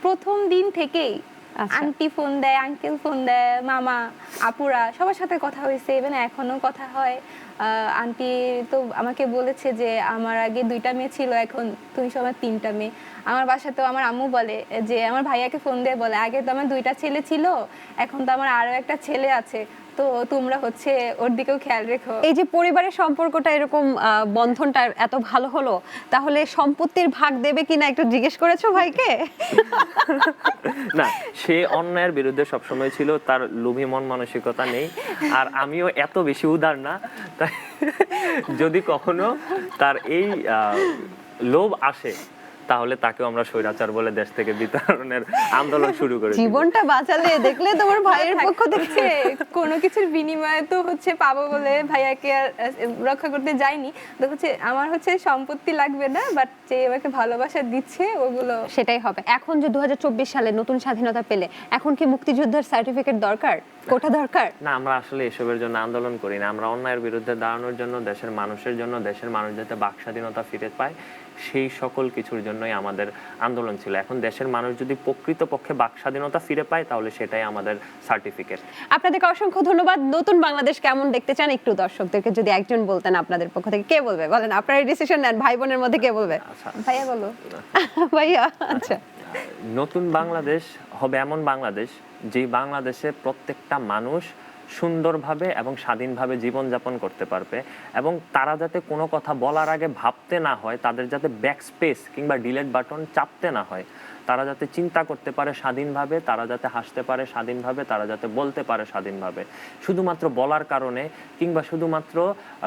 প্রথম দিন থেকেই আচ্ছা। আন্টি ফোন দেয়, আঙ্কেল ফোন দেয়, মামা, আপুরা সবার সাথে কথা হয়েছে, ইভেন এখনো কথা হয়। আন্টি তো আমাকে বলেছে যে আমার আগে 2টা মেয়ে ছিল, এখন তুমি সবার 3টা মেয়ে। আমার বাসাতেও আমার আম্মু বলে যে আমার ভাইয়াকে ফোন দিয়ে বলে আগে তো আমার 2টা ছেলে ছিল, এখন তো আমার আরো একটা ছেলে আছে, তো তোমরা হচ্ছে ওর দিকেও খেয়াল রেখো। এই যে পরিবারের সম্পর্কটা এরকম বন্ধনটা এত ভালো হলো, তাহলে সম্পত্তির ভাগ দেবে কিনা একটু জিজ্ঞেস করেছো ভাইকে? না, সে অন্যায়ের বিরুদ্ধে সবসময় ছিল, তার লোভী মন মানসিকতা নেই। আর আমিও এত বেশি উদার না, তাই যদি কখনো তার এই লোভ আসে তাহলে তাকেও আমরা স্বৈরাচার বলে দেশ থেকে বিতাড়নের আন্দোলন শুরু করে দিব। জীবনটা বাঁচালে দেখলে তোমার ভাইয়ের পক্ষ থেকে কোনো কিছুর বিনিময়ে তো হচ্ছে পাবো বলে ভাইয়াকে আর রক্ষা করতে যাইনি। তো হচ্ছে আমার হচ্ছে সম্পত্তি লাগবে না, বাট যে আমাকে ভালোবাসা দিচ্ছে ওগুলো সেটাই হবে। এখন যে 2024 সালে নতুন স্বাধীনতা পেলে এখন কি মুক্তিযুদ্ধের সার্টিফিকেট দরকার, কোটা দরকার? না, আমরা আসলে এসবের জন্য আন্দোলন করি না। আমরা অন্যায়ের বিরুদ্ধে দাঁড়ানোর জন্য, দেশের মানুষের জন্য, দেশের মানুষ যাতে বাক স্বাধীনতা ফিরে পায় সেই সকল কিছুর জন্যই আমাদের আন্দোলন ছিল। এখন দেশের মানুষ যদি প্রকৃতপক্ষে বাক স্বাধীনতা ফিরে পায় তাহলে সেটাই আমাদের সার্টিফিকেট। আপনাদেরকে অসংখ্য ধন্যবাদ। নতুন বাংলাদেশ কেমন দেখতে চান একটু দর্শকদেরকে যদি একজন বলতেন আপনাদের পক্ষ থেকে, কে বলবে বলেন? আপনারা ডিসিশন নেন, ভাই বোনের মধ্যে কে বলবে? আচ্ছা, ভাইয়া বলো। ভাইয়া। আচ্ছা, নতুন বাংলাদেশ হবে এমন বাংলাদেশ যেই বাংলাদেশে প্রত্যেকটা মানুষ সুন্দরভাবে এবং স্বাধীনভাবে জীবনযাপন করতে পারবে, এবং তারা যাতে কোনো কথা বলার আগে ভাবতে না হয়, তাদের যাতে ব্যাক স্পেস কিংবা ডিলেট বাটন চাপতে না হয়, তারা যাতে চিন্তা করতে পারে স্বাধীনভাবে, তারা যাতে হাসতে পারে স্বাধীনভাবে, তারা যাতে বলতে পারে স্বাধীনভাবে। শুধুমাত্র বলার কারণে কিংবা শুধুমাত্র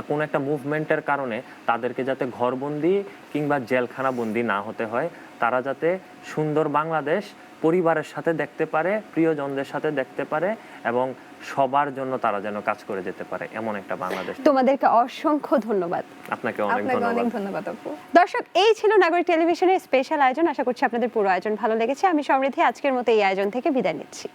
কোনো একটা মুভমেন্টের কারণে তাদেরকে যাতে ঘরবন্দি কিংবা জেলখানাবন্দি না হতে হয়, তারা যাতে সুন্দর বাংলাদেশ পরিবারের সাথে দেখতে পারে, প্রিয়জনদের সাথে দেখতে পারে, এবং সবার জন্য তারা যেন কাজ করে যেতে পারে, এমন একটা বাংলাদেশ। তোমাদেরকে অসংখ্য ধন্যবাদ। আপনাকে আপনাকে অনেক ধন্যবাদ। ধন্যবাদ আপু। দর্শক, এই ছিল নাগরিক টেলিভিশনের স্পেশাল আয়োজন। আশা করছি আপনাদের পুরো আয়োজন ভালো লেগেছে। আমি সমৃদ্ধি আজকের মতো এই আয়োজন থেকে বিদায় নিচ্ছি।